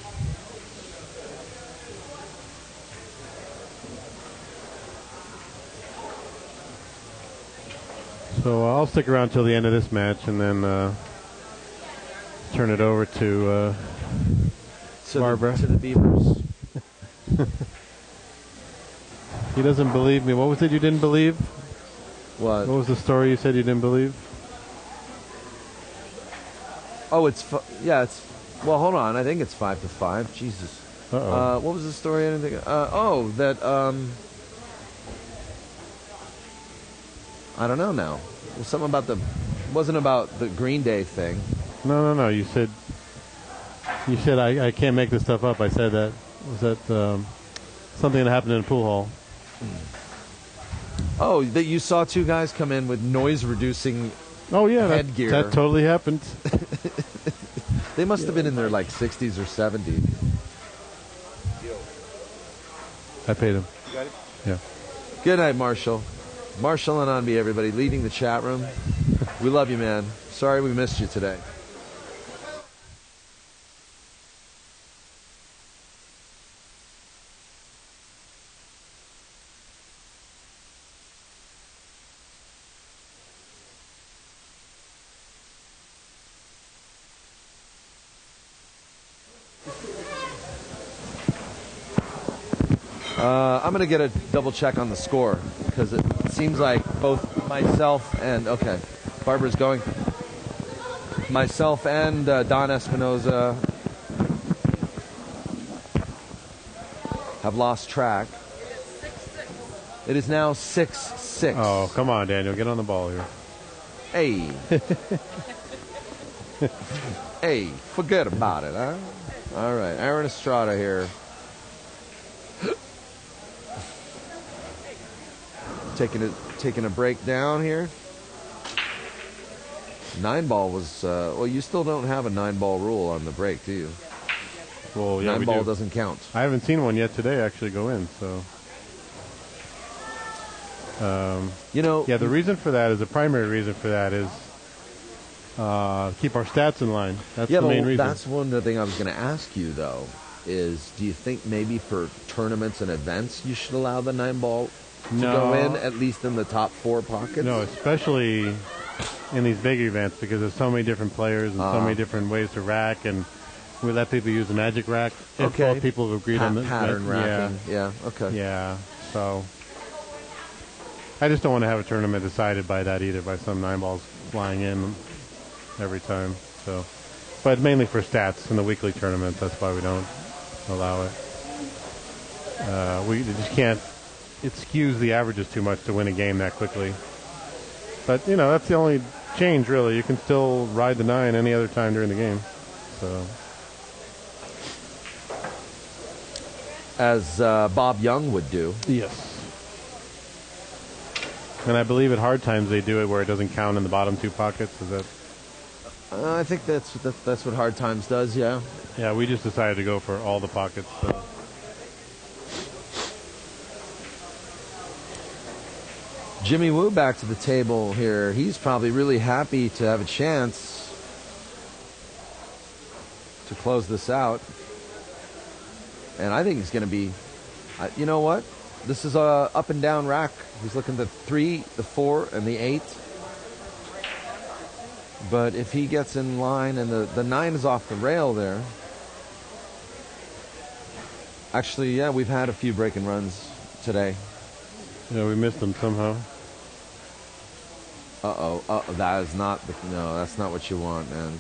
So I'll stick around till the end of this match and then turn it over to Barbara. To the Beavers. He doesn't believe me. What was it you didn't believe? What? What was the story you said you didn't believe? Oh, well, hold on. I think it's 5-5. Jesus. Uh-oh. What was the story? I didn't think. I don't know now. It was something about wasn't about the Green Day thing. No. You said I can't make this stuff up. I said that. Was that something that happened in a pool hall? Oh, that you saw 2 guys come in with noise-reducing headgear. That totally happened. They must have been in their, 60s or 70s. I paid him. You got it? Yeah. Good night, Marshall. Marshall and Anvi, everybody, leaving the chat room. We love you, man. Sorry we missed you today. I'm going to get a double check on the score because it seems like both myself and... Okay, Barbara's going. myself and Don Espinoza have lost track. It is now 6-6. Oh, come on, Daniel. Get on the ball here. Hey. Hey, forget about it, huh? All right, Aaron Estrada here. Taking a break down here. 9-ball was, well, you still don't have a 9-ball rule on the break, do you? Well, yeah, 9-ball doesn't count. I haven't seen one yet today actually go in, so. Yeah, the reason for that is, the primary reason for that is keep our stats in line. That's the main reason. That's one of the things I was going to ask you, though, is do you think maybe for tournaments and events you should allow the 9-ball to go in, at least in the top 4 pockets? No, especially in these big events, because there's so many different players and so many different ways to rack, and we let people use the magic rack. If both people have agreed on the pattern racking. Yeah, okay. Yeah, so I just don't want to have a tournament decided by that either, by some 9-balls flying in every time. So, but mainly for stats in the weekly tournament. That's why we don't allow it. We just can't. It skews the averages too much to win a game that quickly. But that's the only change really. You can still ride the 9 any other time during the game. So, as Bob Young would do. Yes. And I believe at hard times they do it where it doesn't count in the bottom 2 pockets. Is that? I think that's what hard times does. Yeah. Yeah, we just decided to go for all the pockets. So. Jimmy Woo back to the table here. He's probably really happy to have a chance to close this out. And I think he's going to be, you know what? This is a up and down rack. He's looking at the 3, the 4, and the 8. But if he gets in line and the 9 is off the rail there. Actually, yeah, we've had a few break and runs today. Yeah, we missed them somehow. That is not that's not what you want, man.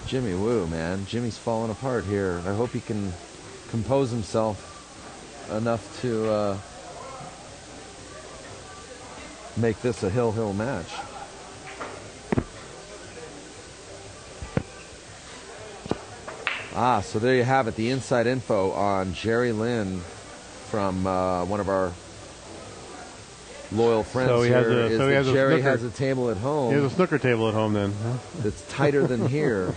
Jimmy Woo, man. Jimmy's falling apart here. I hope he can compose himself enough to make this a hill match. So there you have it, the inside info on Jerry Lynn from one of our loyal friends here. Jerry has a table at home. He has a snooker table at home then. Huh? That's tighter than here.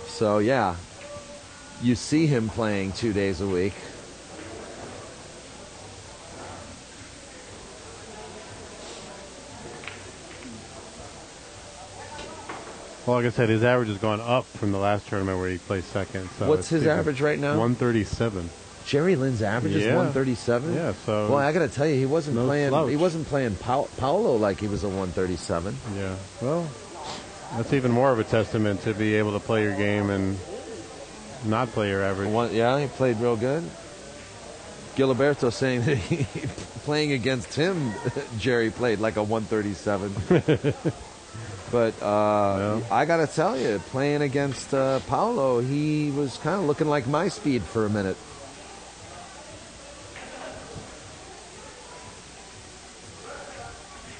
So, yeah, you see him playing 2 days a week. Well, like I said, his average has gone up from the last tournament where he placed second. So what's his average right now? 137. Jerry Lynn's average is 137? Yeah, so... Well, I got to tell you, he wasn't slouch. He wasn't playing Paolo like he was a 137. Yeah, well, that's even more of a testament to be able to play your game and not play your average. Yeah, he played real good. Giliberto saying that playing against him, Jerry played like a 137. But I got to tell you, playing against Paolo, he was kind of looking like my speed for a minute.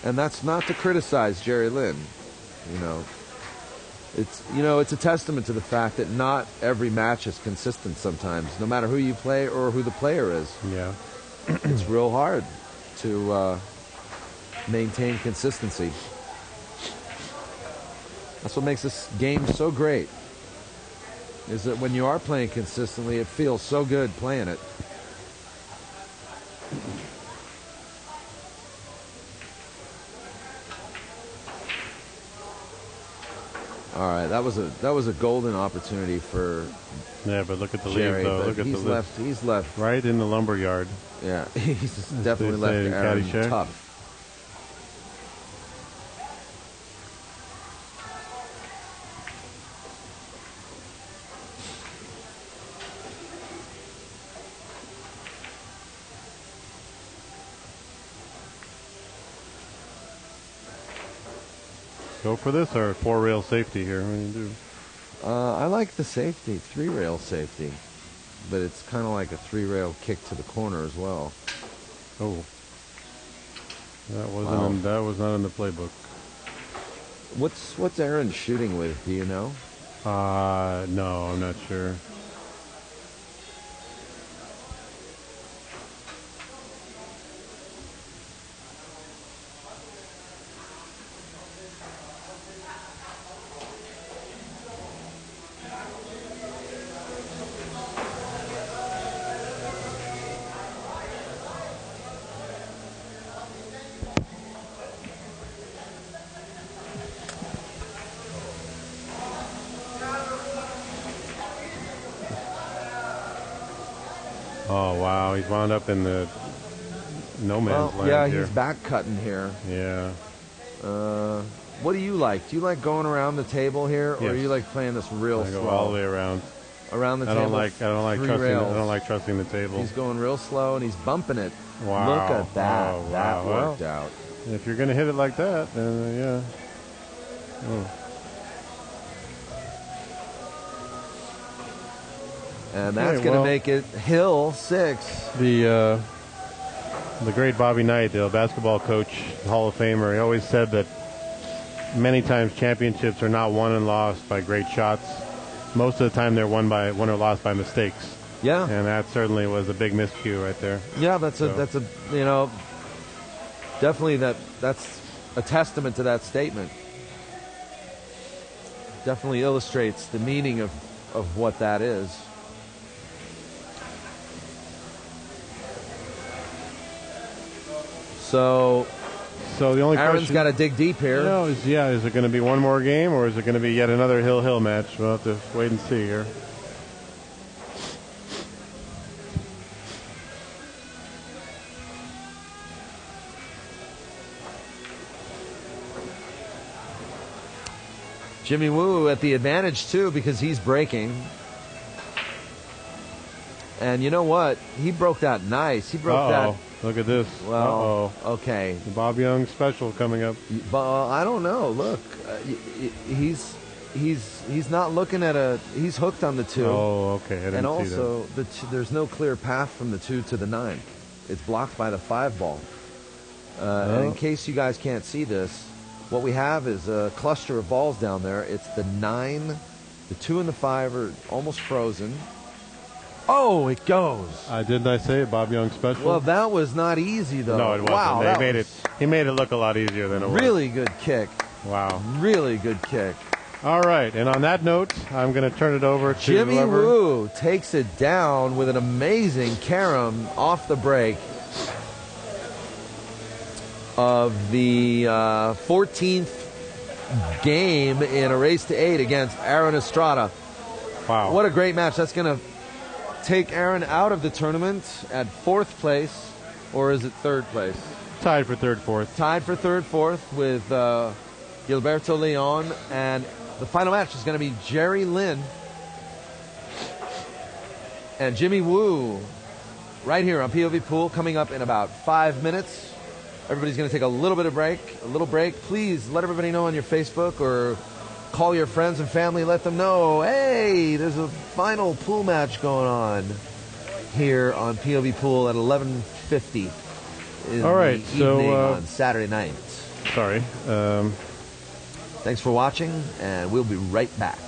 And that's not to criticize Jerry Lynn. It's a testament to the fact that not every match is consistent sometimes, no matter who you play or who the player is. Yeah. It's real hard to maintain consistency. That's what makes this game so great, is that when you are playing consistently, it feels so good playing it. All All right, that was a golden opportunity for Yeah, but look at the Jerry. lead, though. But Look at he's the left. He's left. right in the lumber yard. Yeah, he's definitely they say left in Aaron Caddyshack. tough. Go for this or 4-rail safety here. What do you do? I like the safety, 3-rail safety, but it's kind of like a 3-rail kick to the corner as well. Oh, that wasn't. Wow. That was not in the playbook. What's Aaron shooting with? Do you know? No, I'm not sure. Oh wow, he's wound up in the no man's land yeah, here. he's back cutting here. Yeah. What do you like? Do you like going around the table here, or Yes. do you like playing this real I slow? go all the way around. Around the I table. don't like 3 trusting. rails. I don't like trusting the table. He's going real slow and he's bumping it. Wow. Look at that. Oh, That wow. worked out. If you're gonna hit it like that, then yeah. Oh. And that's Okay, going to well- make it Hill 6. The great Bobby Knight, the basketball coach, Hall of Famer, he always said that many times championships are not won and lost by great shots. Most of the time they're won or lost by mistakes. Yeah. And that certainly was a big miscue right there. Yeah, that's So- definitely that's a testament to that statement. Definitely illustrates the meaning of what that is. So So the only Aaron's question, got to dig deep here. is it going to be one more game or is it going to be yet another Hill match? We'll have to wait and see here. Jimmy Woo at the advantage too because he's breaking. And you know what? He broke that nice. He broke that. Look at this. Well, okay. The Bob Young special coming up. But I don't know. Look, he's not looking at a. He's hooked on the 2. Oh, okay. I didn't And see that. also, there's no clear path from the 2 to the 9. It's blocked by the 5 ball. And in case you guys can't see this, what we have is a cluster of balls down there. It's the 9, the 2 and the 5 are almost frozen. Oh, it goes. Didn't I say it, Bob Young special? Well, that was not easy, though. no, it wasn't. Wow, They that made was He made it look a lot easier than it was. really good kick. Wow. Really good kick. All right, and on that note, I'm going to turn it over to Jimmy whoever. Woo takes it down with an amazing carom off the break of the 14th game in a race to 8 against Aaron Estrada. Wow. What a great match. That's going to take Aaron out of the tournament at 4th place, or is it 3rd place? Tied for 3rd, 4th. Tied for 3rd, 4th with Gilberto Leon, and the final match is going to be Jerry Lynn and Jimmy Woo right here on POV Pool coming up in about 5 minutes. Everybody's going to take a little break. Please let everybody know on your Facebook or call your friends and family. Let them know, hey, there's a final pool match going on here on POV Pool at 11:50 in All right, the so, evening on Saturday night. Sorry. Thanks for watching, and we'll be right back.